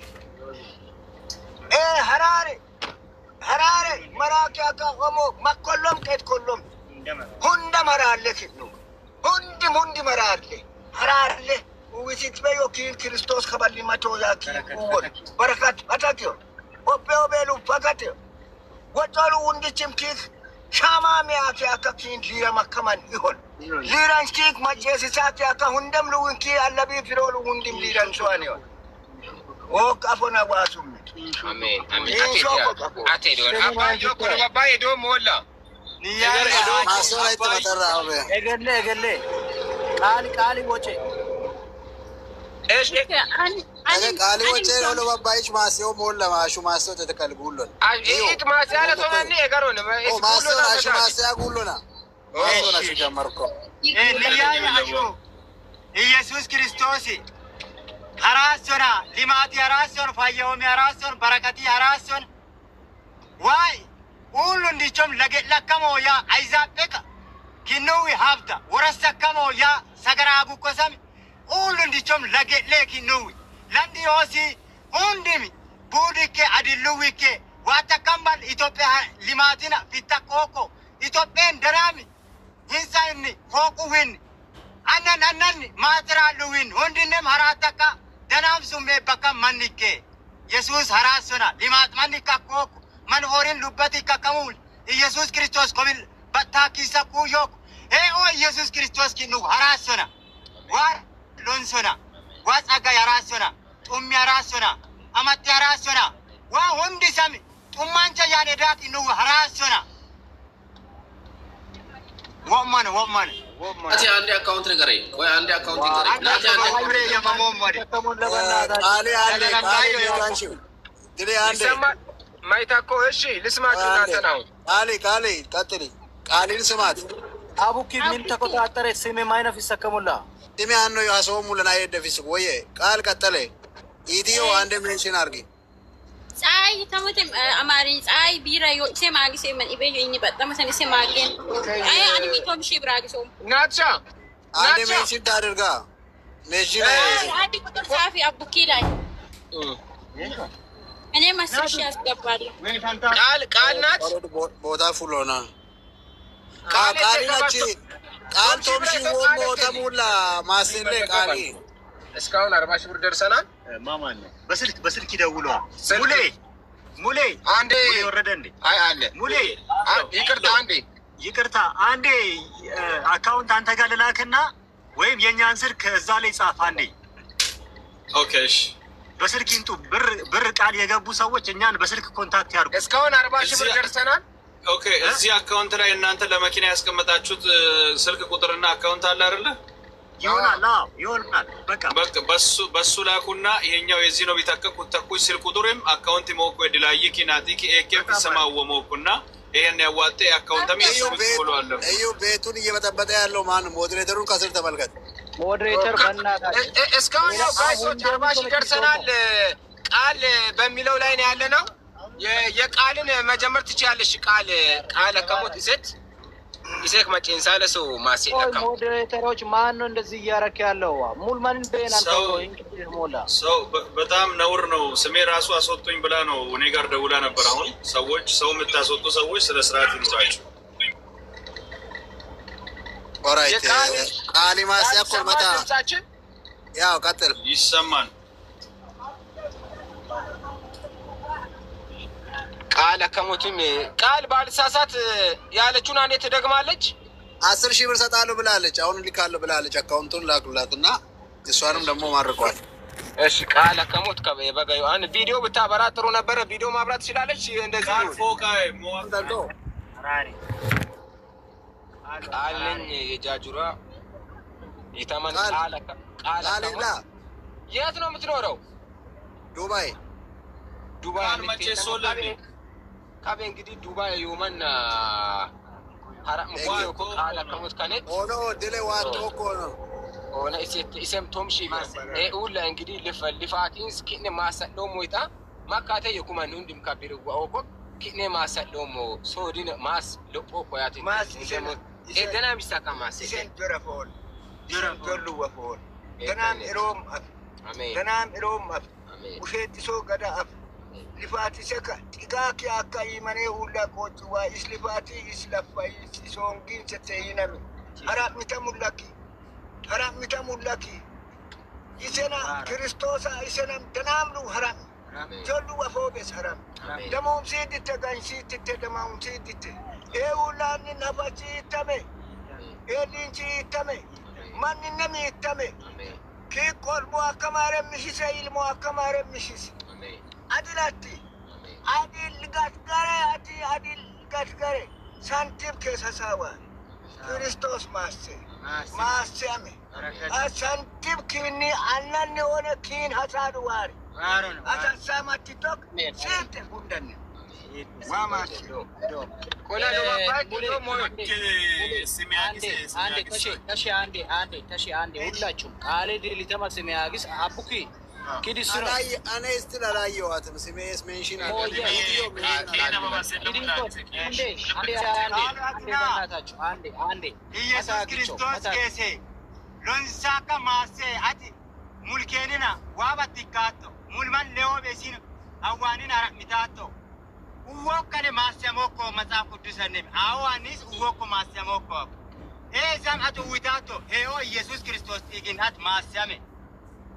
harare maraaki akka omo makkollom ket kollom hunda maraalle kinnu hundi maraalle haraalle uwisit beyo kiin kristos kaballimatoo yaa kiin kuwon barakat atakyo obbeelu fakatyo ወጣሉ ወንድችም ኪክ ሻማ ሚያኪ አካኪን ሊራ መከመን ይሆን ሊራን ኪክ ማጀስ ሳት ያካ ሁንደም ለውንኪ አለቢ ፍሮሉ ወንድም ሊራን ሷን ይሆን ወቃፎና ዋሱም አሜን አቴዶ አባዮ ኮረባይ ዶ ሞላ ኒያሬ ዶ ማሶላይ ተመጣራው እገሌ ቃል ወጪ እሺ አኔ ቃል ወጪ ነው ለባባይች ማሲዮ ሞላ ማሹ ማሶ ተተከልጉሎን ኢት ማሲያለ ቶማኒ እገሮን ማሶ ማሹ ማሲያ ጉሎና ማሶ ናሽ ጀመርኮ ሊያያ አሹ ኢየሱስ ክርስቶስ ሀራሶና ሊማቲ ሀራሶን ፋየውም ሀራሶን በረከቲ ሀራሶን ዋይ ሁሉ እንዲቾም ለከሞ ያ አይዛበቀ ኪኖዊ ሀብታ ወረሰከሞ ያ ሰገራጉ ኮሰም ሁሉ እንዲቾም ለኪኖዊ ለንዲዮሲ ሁንዲሚ ቡዲኬ አዲሉዊኬ ዋተከምባል ኢትዮጵያ ሊማቲና ፊተቆቆ ኢትዮጵያን ደራሚ ሂንሳይኒ ፎቁዊን አነን ማትራሉዊን ሁንዲንም ሀራተካ ደናም ሱሜ በከ ማኒኬ ኢየሱስ ሀራሶና ሊማት ማኒካ ቆቁ መንሆሪን ሉበት ከከሙል ኢየሱስ ክርስቶስ ኮሚል በታኪሰ ኩዮክ ኦ ኢየሱስ ክርስቶስ ኪኑ ሀራሶና ዋ ሎንሶና ዋጻጋ ያራሶና ጡም ያራሶና አማት ያራሶና ዋ ሁንዲ ሰሚ ጡማንቻ ያኔዳት ኑ ሀራሶና ወማነ አቲ አንዴ አካውንት ነገረኝ ቆይ አንዴ አካውንት ነገረኝ ናቲ አንዴ የማሞማዲ ቃሊ አንቺ ድሬ አንዴ ማይታኮ እሺ ልስማችሁ ናተናው ቃሊ ቀጥሊ ቃሊን ስማት አቡኪ ምን ተቆጣጠረ ስሜ ማይነፍ ይሰከሙላ ስሜ አኖ ያሰው ሙለና የደፊስ ወይ ቃል ቀጠለ ኢዲዮ አንዴ ሜንሽን አርጊ ፀሐይ ተሞተም አማሪ ፀሐይ ቢራ ዮሴ ማግሴ ምን ይበየኝ በጣም ሰነሰ ማገን አይ አንሚ ቶም ሺብራግሶ ናቻ አንዴ ሜንሽን ታደርጋ ሜንሽን አዲ ቁጥር ሳፊ አቡኪ ላይ እኔ ማስሽ ያስገባለሁ ቃል ናት ቦታ ፉሎና ቃል ናች ቃል ቶምሺ ወሞ ተሙላ ማስለ ቃሊ እስካሁን 40 ሺህ ብር ደርሰናል ማማን ነው በስልክ ይደውሏ ሙሌ ሙሌ አንዴ ወረደ እንዴ? አይ አለ ሙሌ ይቅርታ አንዴ አካውንት አንተ ጋር ልላክና ወይም የኛን ስልክ እዛ ላይ ጻፍ አንዴ። ኦኬ እሺ። በስልክ ይንጡ ብር ቃል የገቡ ሰዎች እኛን በስልክ ኮንታክት ያርጉ። እስካሁን 40,000 ብር ደርሰናል። ኦኬ እዚህ አካውንት ላይ እናንተ ለመኪና ያስቀመጣችሁት ስልክ ቁጥርና አካውንት አለ አይደለ? ይሆናል። በቃ በሱ ላኩና ይሄኛው የዚህ ነው ቢታከኩት ተኩስ ስልክ ቁጥርም አካውንት ሞኮ ድላይ ኪናቲክ ኤኬፍ ሰማው ሞኩና ይሄን ያዋጣ አካውንትም ይስብሉዋል። እዩ ቤቱን እየበጠበጠ ያለው ማን? ሞዴሬተሩን ከስር ተመልከት። ሞዴሬተር በእናታችሁ እስካሁን ያው ጋይሶች 40,000 ደርሰናል። ቃል በሚለው ላይ ነው ያለ ነው። የቃልን መጀመር ትችያለሽ። ቃል ከሞት ይሰጥ ይሰክ ማጨንሳ ለሰው ማሰለካ ሞዴሬተሮች ማን ነው እንደዚህ እያረከ ያለው? ሙልማንን በእናንተ ነው እንግዲህ ሞላ ሰው በጣም ነውር ነው። ስሜ ራሱ አስወጡኝ ብላ ነው እኔ ጋር ደውላ ነበር። አሁን ሰው የምታስወጡ ሰዎች ስለ ስርዓት ይኑራችሁ። ኦራይት ቃሊ ማስያ ኮርማታ ያው ቀጥል ይሰማን ቃል ከሞትም ቃል ባልሳሳት ያለችውን አንዴ ትደግማለች። 10,000 ብር ሰጣለሁ ብላለች። አሁን ልካለሁ ብላለች። አካውንቱን ላኩላትና እሷንም ደግሞ ማርቋል። እሺ ቃል ከሞት ከበጋዩ አን ቪዲዮ ብታበራ ጥሩ ነበረ። ቪዲዮ ማብራት ትችላለች። እንደዚህ ነው ፎካይ ሞአንዶ ቃልን የጃጁራ ይታማን ቃል የት ነው የምትኖረው? ዱባይ መቼ ሶለቢ ካቤ እንግዲህ ዱባይ የማን ሀራም ሞኮ ቃል ከሞት ከነት ኦኖ ድሌ ዋቶ ኮኖ ኦና ኢሰም ቶምሺ ኤኡላ እንግዲህ ልፋቲን ስኪነ ማሰለው ሞይታ ማካተ የኩማን እንድም ካቢሩ ወኦኮ ኪነ ማሰለው ሞ ሶዲን ማስ ለቆ ቆያት ማስ ኤደና ሚሳካ ማስ ጀረፎል ጀረፎል ወፎል ገናም ኢሮም ገናም ኢሮም ውሸት ሶ ገዳ ልፋቲ ሰካ ጥጋኪ አካይ ማኔ ሁላ ቆጭዋ እስልፋቲ እስለፋይ ሶንጊን ተተይነም አራሚታ ሙላኪ ይሰና ክርስቶስ አይሰናም ተናምሩ ሐራም ጆሉ ወፎበስ ሐራም ደሞም ሲድተ ጋንሲ ትተ ደማም ሲድተ ኤውላን ነፋቺ ተመ ኤሊንቺ ተመ ማንነም ተመ ከቆልቦ አከማረ ምሽሰ ይልሞ አከማረ ምሽስ አድላቲ አዲል ጋትጋሬ ሳንቲም ከሰሳዋ ክርስቶስ ማሰሜ ሳንቲም ኪኒ አናን የሆነ ኪን ሀሳዱ ዋሪ አሳሳማቲቶክ ስልጥ ሁንደን ዋማስ ኮላ አንዴ ሁላችሁም ቃሌ ዲሊተማ ስሚያግስ አቡኪ ኪዲስ ነው እኔ እስቲል አላየኋትም። ስሜስ ሜንሽን አንዴ ኢየሱስ ክርስቶስ ኬሴ ሎንሳካ ማሴ አቲ ሙልኬንና ዋባቲካቶ ሙልማን ሌዎ ቤሲን አዋኒን አራሚታቶ uwokane masyamoko matsafu dusanem awanis uwoko masyamoko ezam atu witato heo Jesus Christos igin at masyame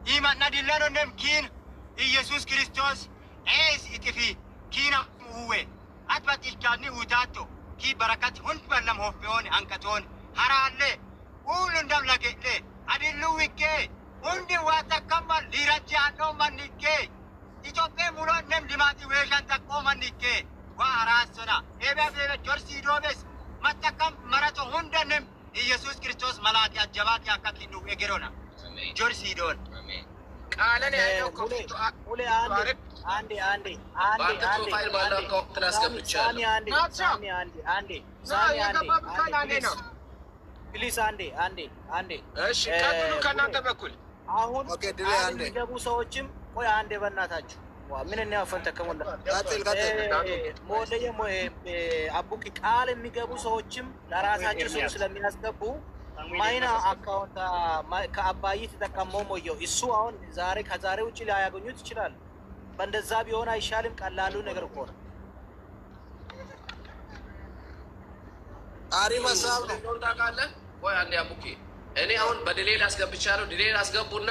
iman nadillano nem kin Jesus Christos itifi kina uwe at batikani witato ki barakat hun ballam hofeon ankaton haralle ulundam lagele adillu wike undi wata kamal liraja no manike ኢትዮጵያ ሙሉ እንደም ዲማቲ ወይሻን ተቆማንከ ዋራሰና ኤበበ ጆርሲ ዶበስ መተከም መረቶ ሁንደንም ኢየሱስ ክርስቶስ መላክ ያጀባት ያካኪኑ እገሮና ጆርሲ ዶን ቃለን ያለው ኮፊቱ ሙሌ አንዴ ፕሮፋይል ባለው ኮንትራት አስገብቻለሁ። ፕሊዝ አንዴ እሺ ቀጥሉ ከእናንተ በኩል አሁን የሚገቡ ሰዎችም ቆይ አንዴ በእናታችሁ ምን እና ፈንተ ከሞላ ሞደየ አቡቂ ቃል የሚገቡ ሰዎችም ለራሳቸው ሰው ስለሚያስገቡ ማይና አካውንት ከአባይ ተጠቀመው ሞየው እሱ አሁን ከዛሬ ውጪ ሊያገኙት ይችላል። በእንደዛ ቢሆን አይሻልም? ቀላሉ ነገር እኮ ነው። አሪፍ ሀሳብ ነው ታውቃለህ። ቆይ አንዴ አቡቂ እኔ አሁን በድሌል አስገብቻለሁ። ድሌል አስገቡና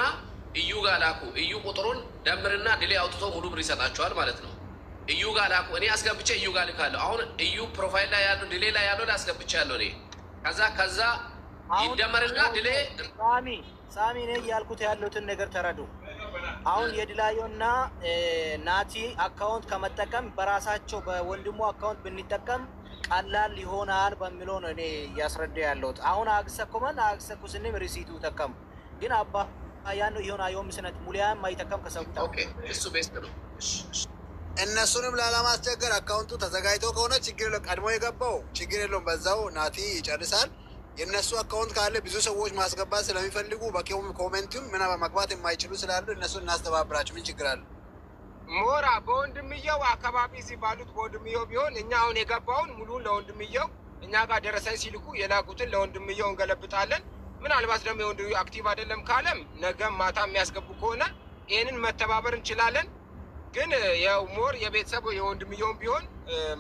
እዩ ጋር ላኩ። እዩ ቁጥሩን ደምርና ድሌ አውጥቶ ሙሉ ብር ይሰጣቸዋል ማለት ነው። እዩ ጋር ላኩ። እኔ አስገብቼ እዩ ጋር ልካለሁ። አሁን እዩ ፕሮፋይል ላይ ያለው ድሌ ላይ ያለው አስገብቼ ያለው እኔ ከዛ ይደመርና ድሌ ሳሚ እኔ ያልኩት ያለውትን ነገር ተረዱ። አሁን የድላዮና ናቲ አካውንት ከመጠቀም በራሳቸው በወንድሙ አካውንት ብንጠቀም ቀላል ይሆናል በሚለው ነው እኔ እያስረዳ ያለሁት። አሁን አግሰኩመን አግሰኩስንም ሪሲቱ ተጠቀሙ። ግን አባ ያኑ ይሆና የውም ስነት ሙሊያን ማይተከም ከሰውታ ኦኬ እሱ ቤስት ነው። እነሱንም ላለማስቸገር አካውንቱ ተዘጋጅቶ ከሆነ ችግር የለውም። ቀድሞ የገባው ችግር የለውም። በዛው ናቲ ይጨርሳል። የእነሱ አካውንት ካለ ብዙ ሰዎች ማስገባት ስለሚፈልጉ በቂውም ኮሜንቱም ምና መግባት የማይችሉ ስላሉ እነሱን እናስተባብራቸው። ምን ችግር አለ? ሞራ በወንድምየው አካባቢ ሲባሉት በወንድምየው ቢሆን እኛ አሁን የገባውን ሙሉን ለወንድምየው እኛ ጋር ደረሰን ሲልኩ የላኩትን ለወንድምየው እንገለብጣለን። ምናልባት ደግሞ የወንድምየው አክቲቭ አይደለም ካለም ነገም ማታ የሚያስገቡ ከሆነ ይህንን መተባበር እንችላለን። ግን ያው ሞር የቤተሰቡ የወንድምየውን ቢሆን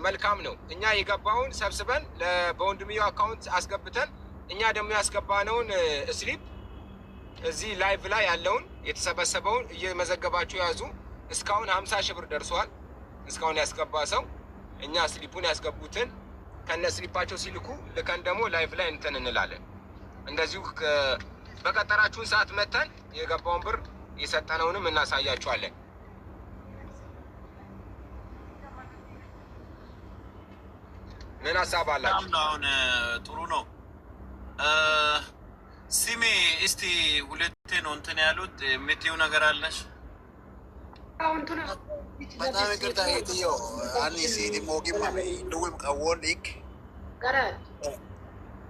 መልካም ነው። እኛ የገባውን ሰብስበን በወንድምየው አካውንት አስገብተን እኛ ደግሞ ያስገባነውን ስሊፕ እዚህ ላይቭ ላይ ያለውን የተሰበሰበውን እየመዘገባችሁ ያዙ። እስካሁን 50 ሺህ ብር ደርሷል። እስካሁን ያስገባ ሰው እኛ ስሊፑን ያስገቡትን ከነ ስሊፓቸው ሲልኩ ልከን ደግሞ ላይቭ ላይ እንትን እንላለን። እንደዚሁ በቀጠራችሁን ሰዓት መተን የገባውን ብር የሰጠነውንም እናሳያችኋለን። ምን ሀሳብ አላችሁ? አሁን ጥሩ ነው። ሲሜ እስቲ ሁለቴ ነው እንትን ያሉት የምትይው ነገር አለሽ? በጣም ይቅርታ እህትዮ አኒ ሲዲ ሞጊማ ዱም ቀወን ሊክ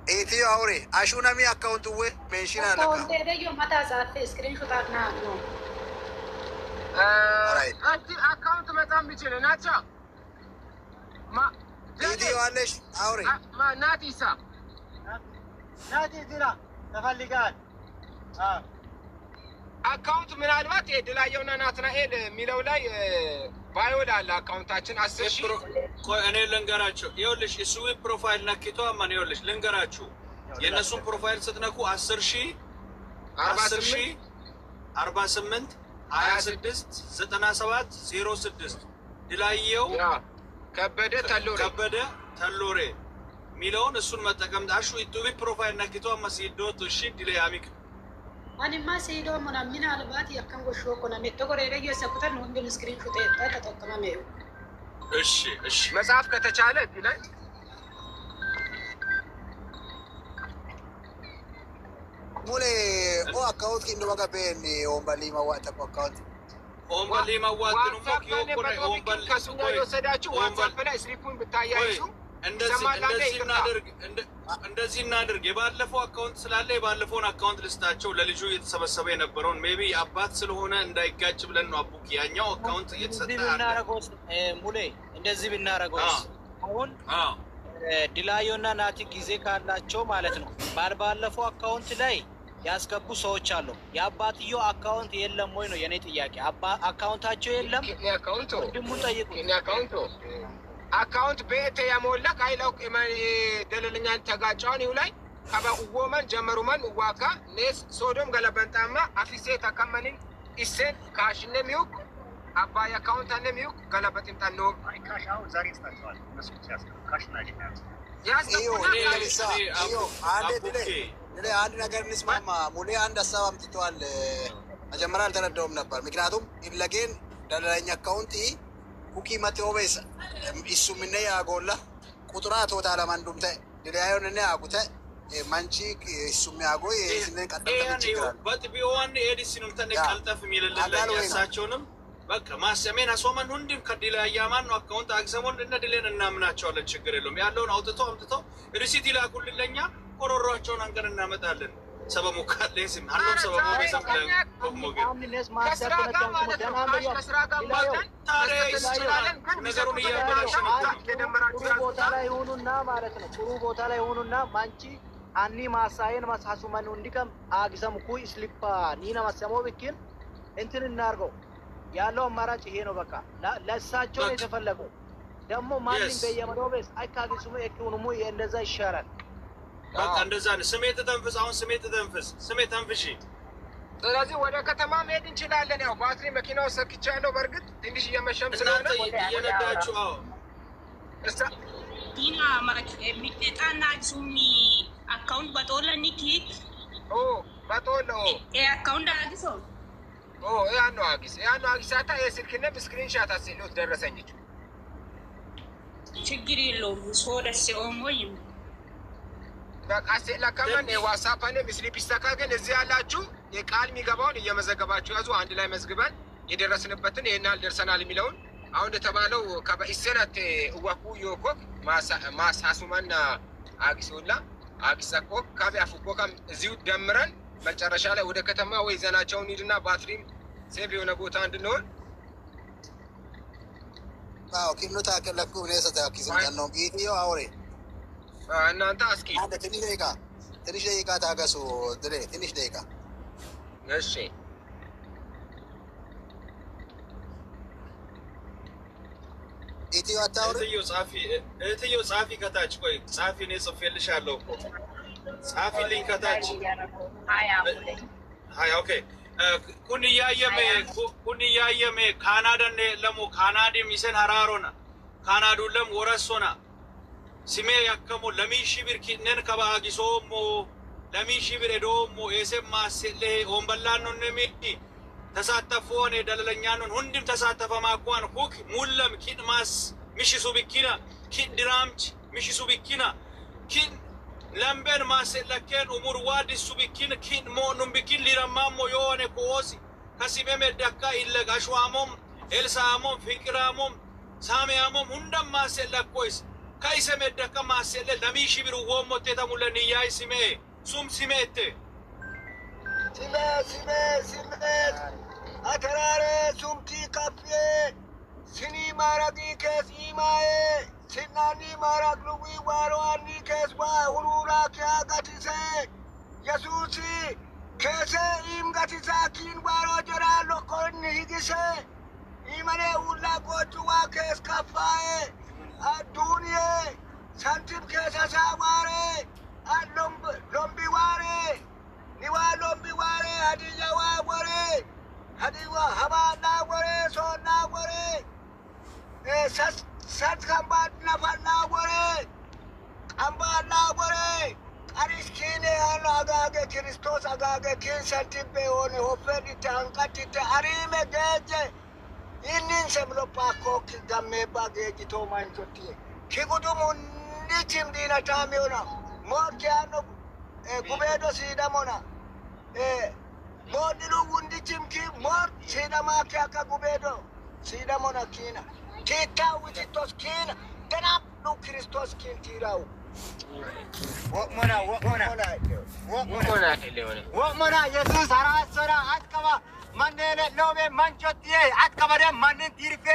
እህትዮ አውሬ አሹናሚ አካውንት ወይ ሜንሽን አለካ ደዮ ማታ ጻፍ ስክሪንሾት አድና ነው አካውንት በጣም ይችላል ናቸው ቪዲዮ አለሽ አውሬ ናቲሳ ናቲ ዚራ ተፈልጋል አካውንት ምናልባት የድላየውና ናትናኤል የሚለው ላይ ባዮል አለ አካውንታችን 10 ሺህ ቆይ እኔ ልንገራችሁ። ይኸውልሽ እሱ ፕሮፋይል ነክቶ ማን ይኸውልሽ ልንገራችሁ። የእነሱን ፕሮፋይል ስትነኩ 10 ሺህ 48 26 97 06 ድላየው ከበደ ተሎሬ ሚለውን እሱን መጠቀም ዳሹ ኢቱቢ ፕሮፋይል ነክቶ ማሲዶት እሺ ድላያሚክ አንማ ሲዶ ምና ምናልባት ያከንጎ ሾኮና ሜተጎሬ ለየ ሰኩተን ነው እንግሊዝ ስክሪንሾት ተጠቀመ። እሺ መጽሐፍ ከተቻለ ላይ ሙሌ ኦ አካውንት ኪንዶ ማጋበን ኦምባሊ ማዋጣ አካውንት ኦምባሊ ማዋጣ ነው ፎክ ይወቆረ ኦምባሊ ከሱኛ የወሰዳችሁ ዋትስአፕ ላይ ስሊፑን ብታያይዙ እንደዚህ እናድርግ። የባለፈው አካውንት ስላለ የባለፈውን አካውንት ልስታቸው ለልጁ እየተሰበሰበ የነበረውን ሜቢ አባት ስለሆነ እንዳይጋጭ ብለን ነው። አቡክ ያኛው አካውንት እየተሰጠ ሙሌ እንደዚህ ብናረገውስ አሁን ድላዮና ናቲ ጊዜ ካላቸው ማለት ነው። ባለፈው አካውንት ላይ ያስገቡ ሰዎች አሉ። የአባትዮ አካውንት የለም ወይ ነው የኔ ጥያቄ። አካውንታቸው የለም ወንድሙን ጠይቁ። አካውንት ቤት የሞላ ካይለው ደለልኛን ተጋጫውን ይው ላይ ከበኡወመን ጀመሩመን ዋካ ኔስ ሶዶም ገለበንጣማ አፊሴ ተከመንን ኢሴን ካሽነ ሚውክ አባይ አካውንት አለ ሚውክ ገለበጥን ጠኖ አይካሻው ዛሬ ተጣጣዋል መስኩት ያስከው ካሽና አንድ ነገር እንስማማ። ሙሌ አንድ ሀሳብ አምጥተዋል። መጀመሪያ አልተረዳውም ነበር። ምክንያቱም ኢለጌን ደለለኛ አካውንት ኩኪ መቴኦቤስ እሱ ምን ያጎላ ቁጥራ ቶታ ለማንዱምተ ድላዮን እና አጉተ ማንቺ እሱ የሚያጎ ይሄንን ቀጥታ ይችላል በጥቢዋን ኤዲሲኑም ተነቀልጠፍ የሚልልልኝ ያሳቸውንም በቃ ማሰሜን አሶመን ሁንዲም ከዲላ ያማን ነው አካውንት አክሰሞን እና ድሌን እናምናቸዋለን። ችግር የለውም። ያለውን አውጥተው ሪሲት ይላኩልልኛ ቆሮሯቸውን አንቀን እናመጣለን። ሰበሙ ካለስም አለም ሰበሙ በሰብለ ቆሞገ ከስራ ጋር ማለት ነው። ከስራ ጋር ማለት ታሬ ነገሩን እያበላሽ ነው። ጥሩ ቦታ ላይ ሆኑና ማለት ነው። ጥሩ ቦታ ላይ ሆኑና ማንቺ አኒ ማሳየን ማሳሱ ማን እንዲቀም አግሰም ኩ ስሊፓ ኒና ማሰሞ ብኪን እንትን እናርገው ያለው አማራጭ ይሄ ነው። በቃ ለሳቸው ነው የተፈለገው። ደግሞ ማንንም በየመዶበስ አይካግሱም እኩኑሙ እንደዛ ይሻላል። በቃ እንደዛ ነው። ስሜት ተንፍስ። አሁን ስሜት ተንፍስ። ስሜት ተንፍሺ። ስለዚህ ወደ ከተማ መሄድ እንችላለን። ያው ባትሪ መኪናው ሰክቻለሁ። በእርግጥ ትንሽ እየመሸም ስለሆነ እየነዳችሁ ዲና ሚጤጣና ሱሚ አካውንት በጦለ ኒኪት በጦለ አካውንት አጊሶ ያኖ አጊሳታ የስልክነት ስክሪንሻት አስሉት ደረሰኝች ችግር የለውም። ሰው ደስ ኦሞይም በቃ ለከመን ዋትስአፕ ምስሊ ቢስተካ ግን እዚህ ያላችሁ የቃል የሚገባውን እየመዘገባችሁ ያዙ። አንድ ላይ መዝግበን የደረስንበትን ይሄን ያህል ደርሰናል የሚለውን አሁን እንደተባለው ከበኢሰናት ወኩ ዮኮክ ማሳሱማና አጊሶላ አጊሳኮ ካቢያፉኮ ከም እዚሁ ደምረን መጨረሻ ላይ ወደ ከተማ ወይ ዘናቸውን ሂድና ባትሪም ሴቭ የሆነ ቦታ እንድንሆን ኪምኖታ ከለኩ ነሰታ ኪስን ነው ኢትዮ አውሬ እናንተ እስኪ ትንሽ ደቂቃ ታገሱ። ድሬ ትንሽ ደቂቃ እሺ። ኢትዮ አታውሪ እህትዮ ጻፊ ከታች ቆይ ጻፊ እኔ ጽፌልሻለሁ እኮ ጻፊልኝ ከታች። ሃይ ኦኬ kun yaayame ካናዳን ለሙ ካናዲ ሚሰን ሀራሮና ካናዱ ለም ወረሶና ሲሜ ያከሙ ለሚሺ ብር ኪነን ከባጊሶሞ ለሚሺ ብር ዶሞ ኤሰም ማሰለ ኦምበላኑ ነሚ ተሳተፎን ደለለኛኑን ሁንድም ተሳተፈ ማቋን ሁክ ሙለም ኪድማስ ሚሽሱ ቢኪና ኪድራምች ሚሽሱ ቢኪና ኪን ለምበን ማሰለከን ኡሙር ዋዲሱ ቢኪን ኪን ሞኑም ቢኪን ሊረማሞ የሆነ ኮሲ ከሲሜ መደካ ይለጋሽዋሞም ኤልሳሞም ፍቅራሞም ሳሚያሞም ሁንደም ማሰለኮይስ ከይሰ መደካ ማሰለ ለሚሺ ብር ወሞቴ ተሙለን ያይ ሲሜ ሱም ሲሜት ሲሜ አተራረ ሱምቲ ካፌ ሲኒ ማራቂ ከሲማዬ ሲናኒ ማራቅ ሉዊ ዋሮአኒ ከስባ ሁሩራ ኪያጋቲሴ የሱሲ ከሴ ኢምጋቲሳ ኪን ዋሮ ጀራሎ ኮን ሂጊሴ ኢመኔ ሁላ ቆጭዋ ከስ ካፋዬ አዱንዬ ሳንቲም ከሰሳ ዋሬ ሎምቢ ዋሬ ኒዋ ሎምቢ ዋሬ ሀዲያዋ ወሬ ሀዲዋ ሀባና ወሬ ሶና ወሬ ሰት ከምባና ፈና ወሬ ቀምባና ወሬ ቀሪስኪኔ ያለ አጋገ ክርስቶስ አጋገ ኪን ሰንቲቤ ሆነ ሆፌኒተ አንቀቲተ አሪሜ ገጀ ይህንን ሰምሎፓኮክ ገሜባ ጌጅቶ ማንቾቲ ኪቁዱሙ እንዲችም ዲነታሚዮና ሞርኪያኖ ጉቤዶ ሲደሞና ሞድሉ ውንዲችም ኪ ሞር ሲደማኪ አካ ጉቤዶ ሲደሞና ኪና ኪታው ዊቲቶስ ኪና ደናሉ ክርስቶስ ኪን ቲራው ወቅሞና የሱስ አራሶና አትቀባ ማንኔ ሎቤ ማንቾትዬ አትቀበደ ማንን ቲርፌ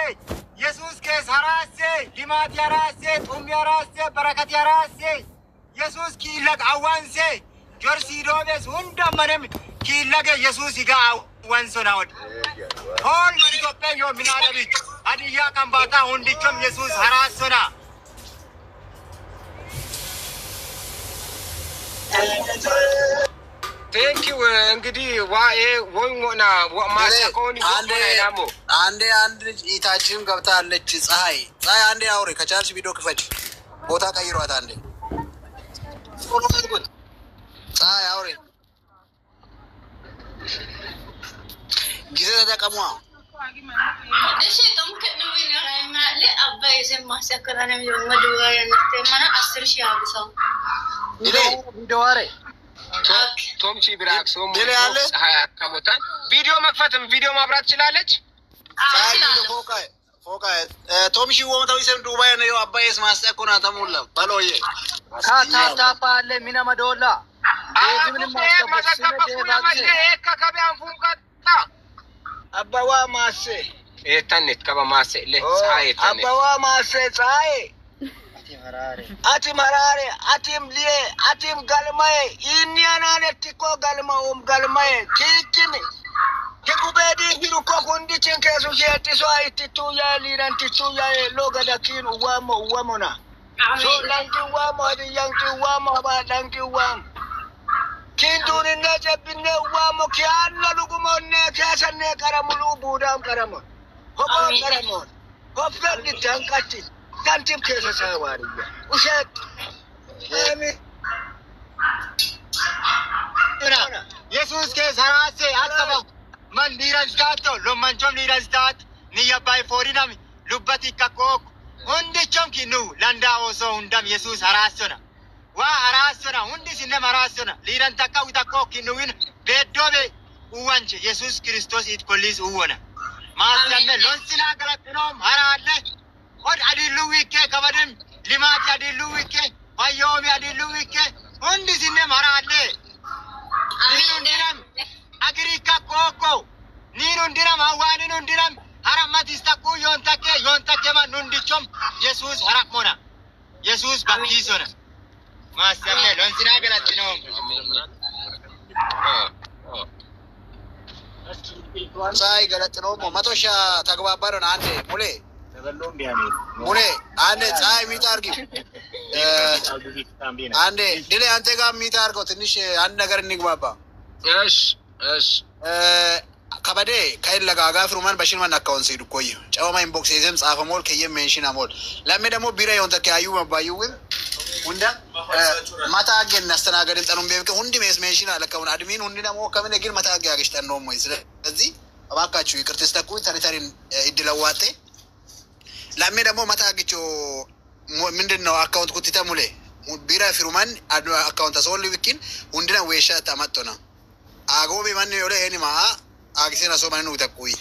የሱስ ኬስ አራሴ ሊማት ያራሴ ጡም ያራሴ በረከት ያራሴ የሱስ ኪለግ አዋንሴ ጆርሲ ዶቤስ ሁንደመንም ኪለገ የሱስ ይጋ አዋንሶና ወድ ሆል ኢትዮጵያ ዮ ሚናደቢ አድያ ቀንባታ ሁንዲቾም የሱስ አራሶና ቴንኪው እንግዲህ ዋኤ ወይሞና ማሳኮኒ ያሞ አንድ ኢታችን ገብታለች። ፀሐይ አንዴ አውሪ ከቻልሽ ቪዲዮ ክፈች። ቦታ ቀይሯት አንዴ ፀሐይ አውሪ ጊዜ ተጠቀሟ። እሺ ቶምከ ነው ይናለ አባይ ዘማሰከራ ነው መድዋያ ነተማና 10,000 ያብሰው ቪዲዮ አረ ቶምቺ ብራክሶ ከሞታን ቪዲዮ መክፈትም ቪዲዮ ማብራት ትችላለች። ቶምሺ ወመታዊ ሰም ዱባይ ነው አባይስ ማስጠቆና ተሞላ ባሎዬ ታታፓ አለ ሚና መዶላ እዚህም አባዋ ማሴ ኤታኔት ከባ ማሴ ለሳይ አባዋ ማሴ ፀሐይ አቲም ሀራሬ አቲም ሊዬ አቲም ገልማዬ ኢኒያናነቲኮ ገልማውም ገልማዬ ኪችን ከጉቤዲ ሂሩኮ ኩንዲችን ከሱ ሸቲሶ አይትቱያ ሊረንቲቱያ ሎገዳኪን uwamoና ሶ ላንኪ uwamo ሀዲያንኪ uwamo ሀባላንኪ uwamo ኪንቱንነ جبني ومكيان لقمون كاسن كرملو بودام كرمون هو كرمون هو فلان تانكتي تانتيم كيس سواري وشات آمين يسوس كيس هراسي أكبر من نيرانستاتو لمن جم نيرانستات نيا باي فورينامي لبتي كاكوك هندي جم كينو لاندا أوسو هندام يسوس هراسونا وهراسونا هندي سنم هراسونا ليران تكا وتكوك كينوين بدوبي وانش يسوس كريستوس يتكليس وونا ما سمع لونسنا غلطنوم هرالله قد أدلويكه كبدم لمات أدلويكه فيومي أدلويكه هندي سنم هرالله نينون ديرم أجريكا كوكو نينون ديرم هوانينون ديرم هرمات استكو يونتكه ما ننديشم يسوس هرقمونا يسوس بكيسونا ما سمع لونسنا غلطنوم ሳይ ገለጥ ነው መቶሻ ተግባባን አንዴ ሙሌ አንዴ ፀሐይ ሚጣርጊ አንዴ ድሌ አንተ ጋር ሚጣርገው ትንሽ አንድ ነገር እንግባባ እሺ ከበደ ከይለጋ ጋፍሩማን በሽልማን አካውንት ሲዱ ቆይ ጨዋማ ኢንቦክስ የዘም ጻፈ ሞል ከየም ሜንሽን አሞል ለምን ደግሞ ቢራ የሆነ ተካዩ መባዩ ግን ሁንዳ ማታገን እናስተናገድን ጠኑም ቢብከ ሁንዲ ሜንሽን አለከውን አድሚን ሁንዲ ደግሞ ከምን ግን ማታገ ያገሽተን ነው ሞይ ስለዚህ እባካችሁ ይቅርታ ተኩይ ተሪተሪን ይድለዋጤ ለምን ደግሞ ማታገቾ ምንድነው አካውንት ኩቲታ ሙሌ ቢራ ፍሩማን አካውንት አሶል ቢኪን ሁንዲና ወይሻ ታማጦና አጎቤ ማን ነው ለኔ ማ አግሴና ሶማን ነው ተኩይ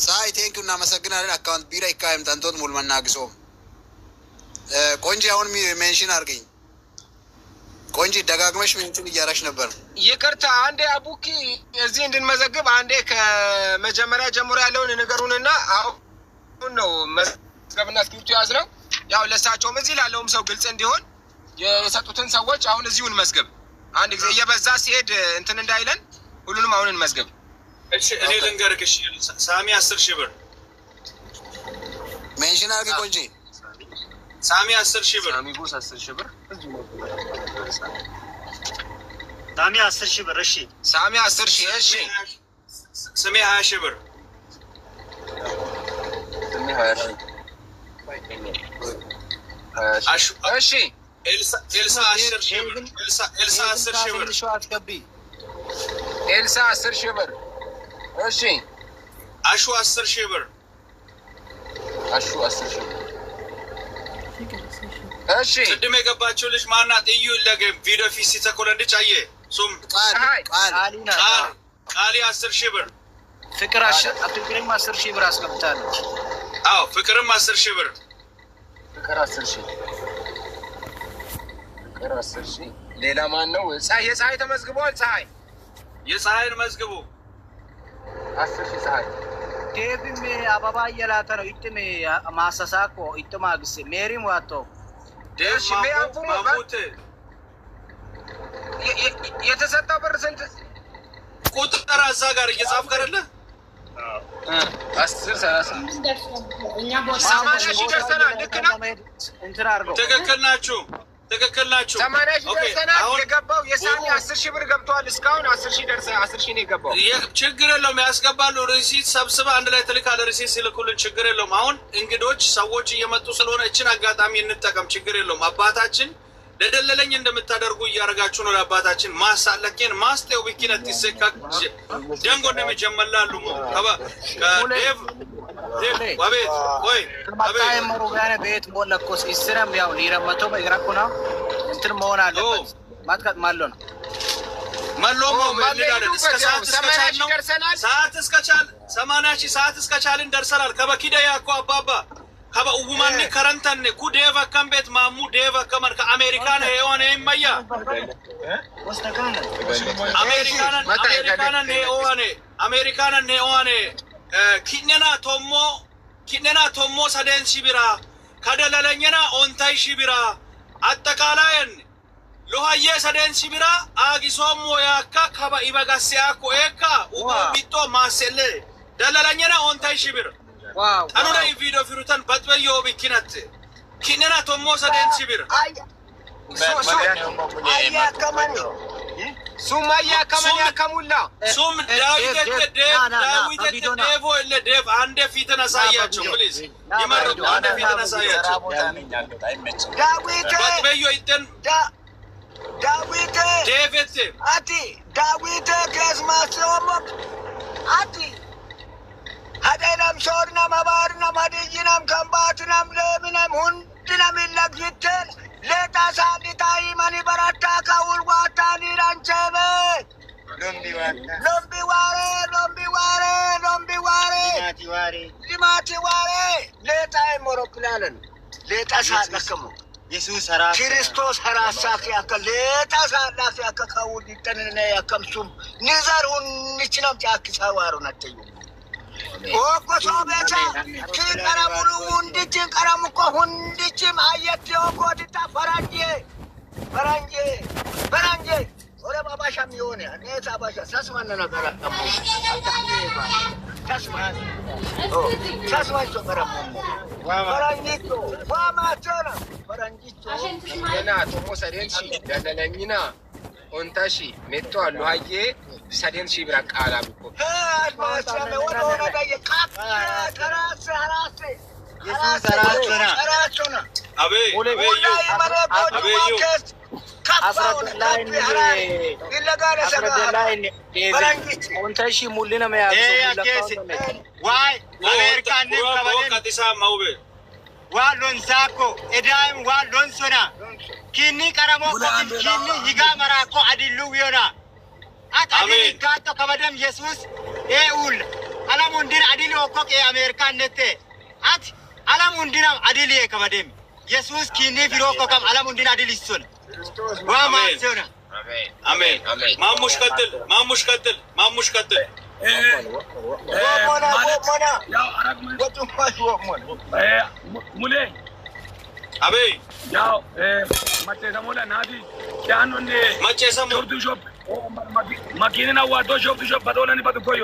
ሳይ ቴንኪው እና መሰግናለን አካውንት ቢራ ይካየም ታንቶት ሙሉ መናግሶ ቆንጂ አሁን ሜንሽን አርገኝ ቆንጂ ደጋግመሽ ሜንሽን እያራሽ ነበር ይቅርታ አንዴ አቡኪ እዚህ እንድንመዘግብ አንዴ ከመጀመሪያ ጀምሮ ያለውን ነገሩንና አሁን ነው መዝገብና እስክሪፕቱ ያዝነው ያው ለሳቸውም እዚህ ላለውም ሰው ግልጽ እንዲሆን የሰጡትን ሰዎች አሁን እዚሁን መዝገብ አንድ ጊዜ እየበዛ ሲሄድ እንትን እንዳይለን ሁሉንም አሁን እንመዝገብ እሺ እኔ ልንገርክ እሺ ሳሚ 10,000 ብር ሜንሽን አርገኝ ቆንጂ ሳሚ 10,000 ብር ሳሚ ቦስ 10,000 ብር ሳሚ 10,000 ብር እሺ ሳሚ 10,000 እሺ ስሜ 20,000 ብር ስሜ 20,000 እሺ ኤልሳ 10,000 ብር ኤልሳ 10,000 ብር ኤልሳ 10,000 ብር እሺ አሹ 10,000 ብር አሹ 10,000 ብር እሺ ቅድም የገባችው ልጅ ማናት? እዩ ለገም ቪዲዮ ፊት ተኮለንድጭ አየ ሱም ቃሊ 10,000 ብር ፍቅርም 10,000 ብር አስገብታለች። አዎ ፍቅርም 10,000 ብር ፍቅር 10,000 ፍቅር 10,000 ሌላ ማን ነው? የፀሐይ ተመዝግቧል። የፀሐይን መዝግቡ 10,000 ፀሐይ ዴቪም አበባ እየላከ ነው። ይጥም ማሳሳኮ ይጥማ ግስ ሜሪም ዋቶ ደሽ ማቡት የተሰጠው ብር ስንት ቁጥር እዛ ጋር እየጻፍክ አይደለ? 10:30 እኛ ቦታ 80,000 ደርሰናል። ልክ ነው። እንትን አድርገው ትክክል ናችሁ። 80,000 ደርሰናል። የገባው የሳሚ 10,000 ብር ገብቷል። እስካሁን 10,000 ደርሰናል። 10,000 ነው የገባው። ችግር የለውም። ያስገባሉ። ሪሲት ሰብስበህ አንድ ላይ ትልካለህ። ሪሲት ሲልኩልን ችግር የለውም። አሁን እንግዶች ሰዎች እየመጡ ስለሆነ እችን አጋጣሚ እንጠቀም። ችግር የለውም። አባታችን ለደለለኝ እንደምታደርጉ እያደረጋችሁ ነው። ለአባታችን ማሳለኬን ማስቴው ቢኪነት ይሰካክ ደንጎ እንደሚጀመላሉ ከዴቭ ወቤት ወይ ከማጣይ መሩጋነ ቤት ሞለኮስ ይስራም ያው ሊረመቶ በግራኩና እንትን መሆን አለበት ማጥቃት ማለው ነው ማሎሞ ማለዳለን እስከ ሰዓት እስከቻል 80,000 ሰዓት እስከቻልን ደርሰናል። ከበኪዳ ያኮ አባባ ከበ ኡጉማን ከረንተን ኩ ዴቭ አከም ቤት ማሙ ዴቭ አከመን ከአሜሪካን ሄዮን ይመያ አሜሪካን ሄዮን ኪነና ቶሞ ሰደን ሺቢራ ከደለለኝና ኦንታይ ሺቢራ አጠቃላይን ሎሃዬ ሰደን ሺቢራ አጊሶሞ ያካ ከበ ኢበጋሲያ ኮኤካ ኡጎ ቢቶ ማሰለ ደለለኝና ኦንታይ ሺቢራ ዋው አኑ ላይ ቪዲዮ ፍሩተን በጥበዮ ቢኪነት ኪነና ቶሞ ሰደን ሺቢራ ሱማያ ከመን ያከሙላ ሱም ዳዊት ዴቭ ወለ ዴቭ አንዴ ፊትን አሳያቸው ፕሊዝ ይመረጡ አንዴ ፊትን አሳያቸው ዳዊት በዩ ይተን ዳዊት ዴቪድ አቲ ዳዊት ከስማሶም አቲ ሀደናም ሶርና ማባርና ማድይናም ከምባትናም ለምናም ሁንድናም ይለግይተን ለታሳሊታይ ማኒ በራታ ካውልዋታኒ ራንቸበ ሎምቢ ዋሬ ሊማቲ ዋሬ ለታይ ሞሮፕላለን ለታሳለከሙ ኢየሱስ ሰራስ ክርስቶስ ሰራሳክ ያከ ለታሳላክ ያከ ካውልይተን ያከምሱም ንዘሩን ንችናም ጫክሳዋሩ ነተዩ ኦኮ ሶቤታ ኪንቀራ ሙሉ ሁንዲችን ቀራም እኮ ሁንዲችም አየት ኦኮ ዲታ ፈራንጄ ወረ ባባሻም ይሆነ ነታ ባሻ ሳስማነ ነገር አጣሙ ሳስማን ሶቀራሙ ፈራንጂቶ ዋማቸና ፈራንጂቶ ገና ቶሞ ሰደንሺ ደለለኝና ኦንታሺ ሜቶ አሉ ሀዬ ሰደንሺ ብራ ቃላ ብኮ አልማቻለ ወረ ዳየ ካፍ ተራስ አራስ ኢየሱስ ሰራስና ሰራስና አቤ ኦንታሺ ሙልና መያዝ ዋይ አሜሪካ ዋሎንሳኮ ኤዳይም ዋሎንሶና ኪኒ ቀረሞኮ ኪኒ ሂጋ መራኮ አዲሉ ዊዮና አታዲ ጋቶ ከበደም ኢየሱስ ኤኡል አላሙንዲን አዲሊ ኦኮክ አሜሪካ ነቴ አት አላሙንዲን አዲሊ ከበደም ኢየሱስ ኪኒ ፊሮኮ ከም አላሙንዲን አዲሊ ሱን ዋማቸውና አሜን ማሙሽ ቀጥል ሙሌ አቤ ያው ማጨሰሞላ ናዲ ቻኑንዴ ማጨሰሞ ሾፕ ማኪና ዋዶ ሾፕ በቶላኒ በትኮዮ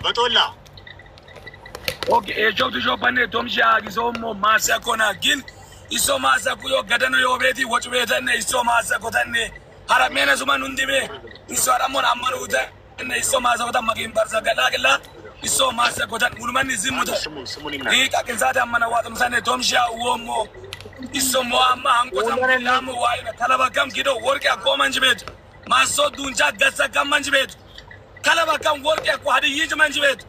በቶላ ኦኬ ሾፕ ባኔ ቶምሻ ጊዞሞ ማሳኮና ግን ኢሶ ማሳኩዮ ገደኖ ዮቤቲ ወጭ ቤተነ ኢሶ ማሳኮተነ ሀረሜነ ሱማን እንዲሜ ኢሶ አራሞን አመኑተ እነ ኢሶ ማሳኮታ ማኪን በርዛ ገላግላ ኢሶ ማሳኮተን ሙሉማን ዝሙተ ይቃ ከንሳተ አመናዋጥም ሰነ ቶምሻ ወሞ ኢሶ ሞአማ አንቆታም ላሙ ዋይነ ከለበከም ጊዶ ወርቅ ያቆመንጅ ቤት ማሶ ዱንቻ ገሰከም መንጅ ቤት ከለበከም ወርቅ ያቆ ሀዲይጅ መንጅ ቤት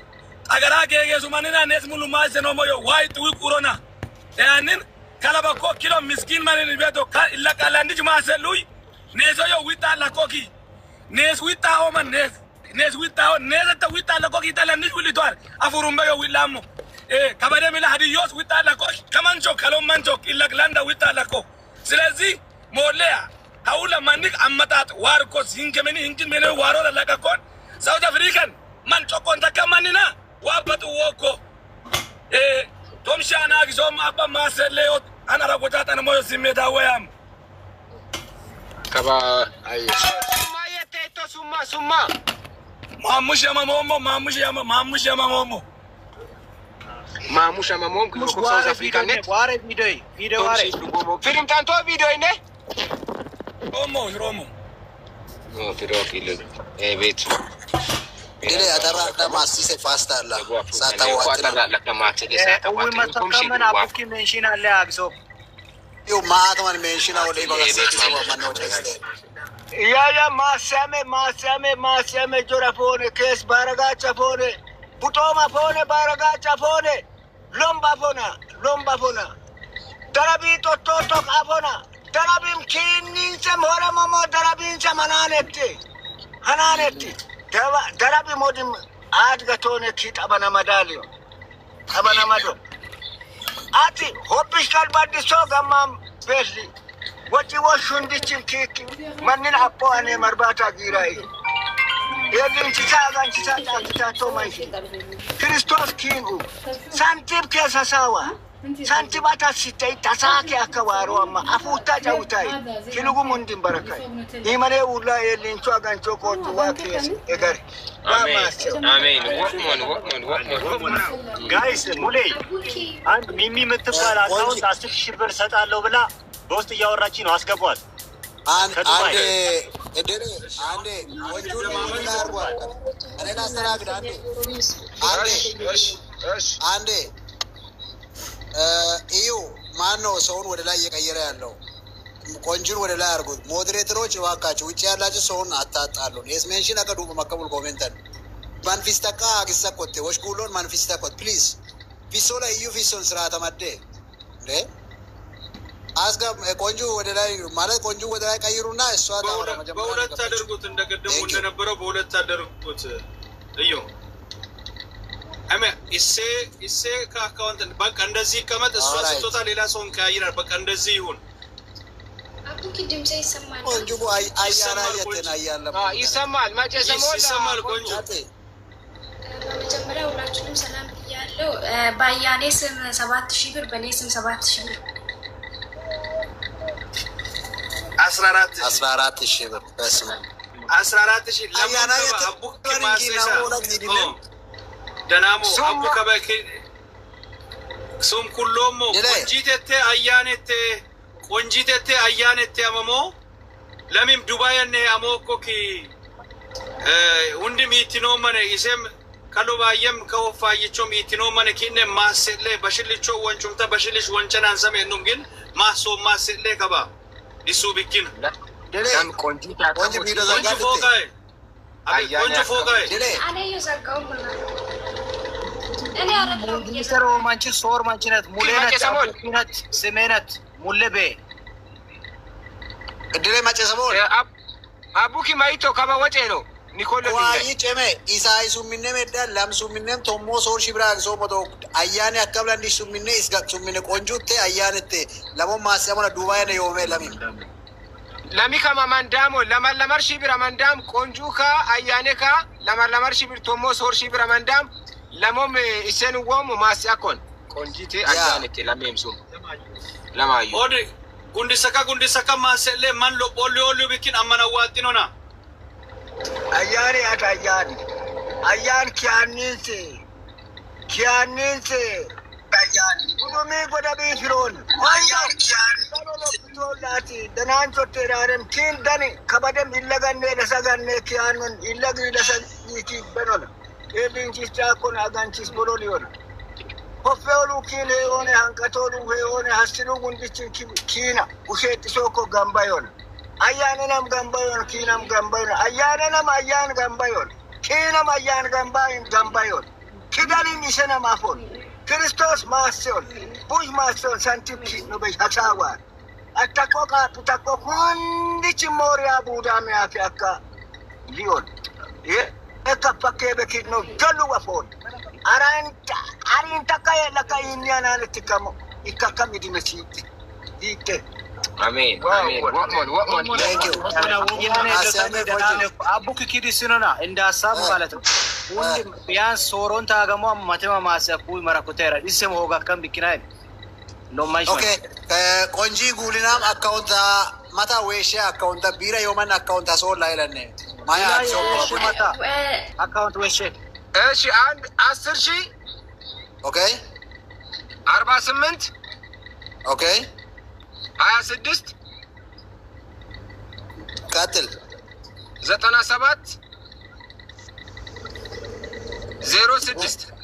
አገራ ከየሱ ማንና ነስ ሙሉ ማሰኖ ሞዮ ዋይ ጥዊ ቁሮና ያንን ከለበኮ ኪሎ ምስኪን ማንን ቤቶ ኢለቃላንጅ ማሰሉይ ኔሶዮ ዊጣ ለኮኪ ኔስ ዊጣ ሆመን ኔስ ዊጣ ኔዘተ ዊጣ ለኮኪ ተለንጅ ውልቷል አፉሩምበዮ ዊላሙ ከበደም ለሀዲዮስ ዊጣ ለኮሽ ከመንቾ ከሎመንቾ ኢለቅላንዳ ዊጣ ለኮ ስለዚህ ሞለያ ሀውለ ማንቅ አመጣጥ ዋርኮስ ይንከመኒ ይንክን ሜነ ዋሮ ለለቀቆን ሳውት አፍሪካን ማን ጮቆን ተከማንና ዋበጡ ወኮ ቶምሻና ጊዞም አባ ማሰለዮት አናራ ቆጣጣን ሞዮ ሲሜታ ወያም ከባ አይ ማየቴቶ ሱማ ማሙሽ ያማሞሞ ሳውዝ አፍሪካ ኔ ዋሬ ቪዲዮ ዋሬ ፊልም ታንቶ ቪዲዮ ኔ ሮሞ ፊዲዮ ኪልን ቤት Dile atarra da masise pasta la sata watna uwi masakaman abuki mention alle agso yo maatman mention awde baga sese manno teste ya masame jora fone kes baraga chafone butoma fone baraga chafone lomba fona darabi to afona darabim kinin se mora mama darabin se hananette darabi modim adgatone kit abana madalio abana mado ati hobbish kalbadi so gamam besli wati washundi chimkiki manin appo ane marbata girai yedin chisa to mai Christos kingu santib kesa sawa santibata sitai tasake akawaro amma afuta jautai kilugu mundin barakai imane ulla elincho agancho ko tuwake egari አሜን ጋይስ ሙሌ አንድ ሚሚ የምትባል አካውንት 10,000 ብር ሰጣለሁ ብላ በውስጥ እያወራች ነው። አስገቧት። አንዴ እድል አንዴ ወንጁን አርጓል። እኔን አስተናግድ አንዴ እዩ ማን ነው ሰውን ወደ ላይ እየቀየረ ያለው? ቆንጆን ወደ ላይ አድርጉት። ሞዴሬተሮች እባካችሁ ውጭ ያላችሁ ሰውን አታጣሉን። የስሜንሽን አቀዱ በመቀበል ኮሜንተን ማንፊስተካ አግሰቆቴ ወሽጉሎን ማንፊስተኮት ፕሊዝ ፊሶ ላይ እዩ ፊሶን ስራ ተመደ እንዴ አስጋ ቆንጆ ወደ ላይ ማለት ቆንጆ ወደ ላይ ቀይሩና እሷ በሁለት አድርጉት። እንደቀደሙ እንደነበረው በሁለት አድርጉት። እዩ አሜ እሴ ከአካውንት በቃ እንደዚህ ይቀመጥ። እሷ ስትወጣ ሌላ ሰውን ቀያይራል። በቃ እንደዚህ ይሁን። አቡኪ ድምጼ ይሰማል። ቆንጆ አያና የተናያለ ይሰማል። ማጨ ይሰማል። ቆንጆ በመጀመሪያ ሁላችሁንም ሰላም ብያለሁ። በአያኔ ስም 7000 ብር፣ በእኔ ስም 7000 ብር 14,000 ብር በስመ 14,000 ለማና አቡክ ማሰሳ ደናሞ አቡ ከበክ ሱም ኩሎሞ ቆንጂቴቴ አያኔቴ አመሞ ለሚም ዱባይኔ አሞኮኪ ሁንዲም ኢትኖ መነ ኢሴም ከሉባየም ከወፋይቾም ኢትኖ መነ ኪነ ማሰለ በሽልቾ ወንቹምታ በሽልሽ ወንጨናን ሰሜኑም ግን ማሶ ማሰለ ከባ ይሱ ቢኪን ደም ቆንጂታ ፎቃይ ቆንጆ ፎቃይ አኔ ይዘጋው እኔ አረጋው ሚስተር ማንቺ ሶር ማንቺነት ሙሌነት ስሜነት ሙለቤ እድሌ ማጨሰሞን አቡኪ ማይቶ ከባ ወጪ ነው ኒኮለ ዋይ ጨሜ ኢሳይ ሱሚነ መዳ ላም ሱሚነ ቶሞ ሶር ሽብራግ ሶ ሞቶ አያኔ አከብላ እንዲ ሱሚነ እስጋ ሱሚነ ቆንጆቴ አያኔቴ ለሞ ማሰሞና ዱባይ ነው የሆነ ለሚ ከማ ማንዳሞ ለማለመር ሽብራ ማንዳም ቆንጆካ አያኔካ ለማለመር ሽብር ቶሞ ሶር ሽብራ ማንዳም ለሞም ኢሰን ወም ማስያኮን ቆንጂቴ አያኔቴ ለሚምሱም ለማዩ ኦዲ ጉንዲሰካ ማሰለ ማን ሎፖሊዮሉ ቢኪን አመናዋጢኖና አያኔ አያን ኪያኒንሴ አያን ጉዱሚ ጎዳቢ ፊሮን አያን ኪያኒንሴ ደናንቾቴ ዳረም ኪን ደኒ ከበደም ይለገኔ ለሰገኔ ኪያኑን ይለግ ለሰይቲ በኖነ ኤሊንቺስ ጫኮን አጋንቺስ ቦሎ ሊሆን ኮፌሉ ኪን ሆነ አንቀቶሉ ሆነ ሀስሉ ጉንዲችን ኪና ውሸት ሶኮ ጋምባዮን አያነናም ጋምባዮን ኪናም ጋምባዮን አያነናም አያን ጋምባዮን ኪናም አያን ጋምባዮን ኪዳሊም ይሰና ማፎን ክርስቶስ ማስዮን ቡሽ ማስዮን ሳንቲም ኪኖ በሻሳዋር አታቆቃ ፑታቆ ሁንዲች ሞሪያ ቡዳም ያፊያካ ሊዮን የከፈከ በኪኖ ጀሉ ወፎን አሪን ተካየ ለካ ይኛናን ትከሞ ይከከም ይዲመሲ ይቴ አሜን አሜን ወሞን አቡክ ኪዲስኖና እንደ ሀሳብ ማለት ነው። ሁሉም ቢያንስ ሶሮን ታገሞ ማተማ ማሰኩ መራኩቴራ ይስም ሆጋ ከም ቢኪናይ ኖማይሽ ኦኬ ቆንጂ ጉሊናም አካውንታ ማታ ወይሽ አካውንታ ቢራ የማን አካውንታ ሶል ላይለነ ማያ ማታ አካውንት ወይሽ እሺ 10,000 ኦኬ 48 ኦኬ 26 ቀጥል 97 06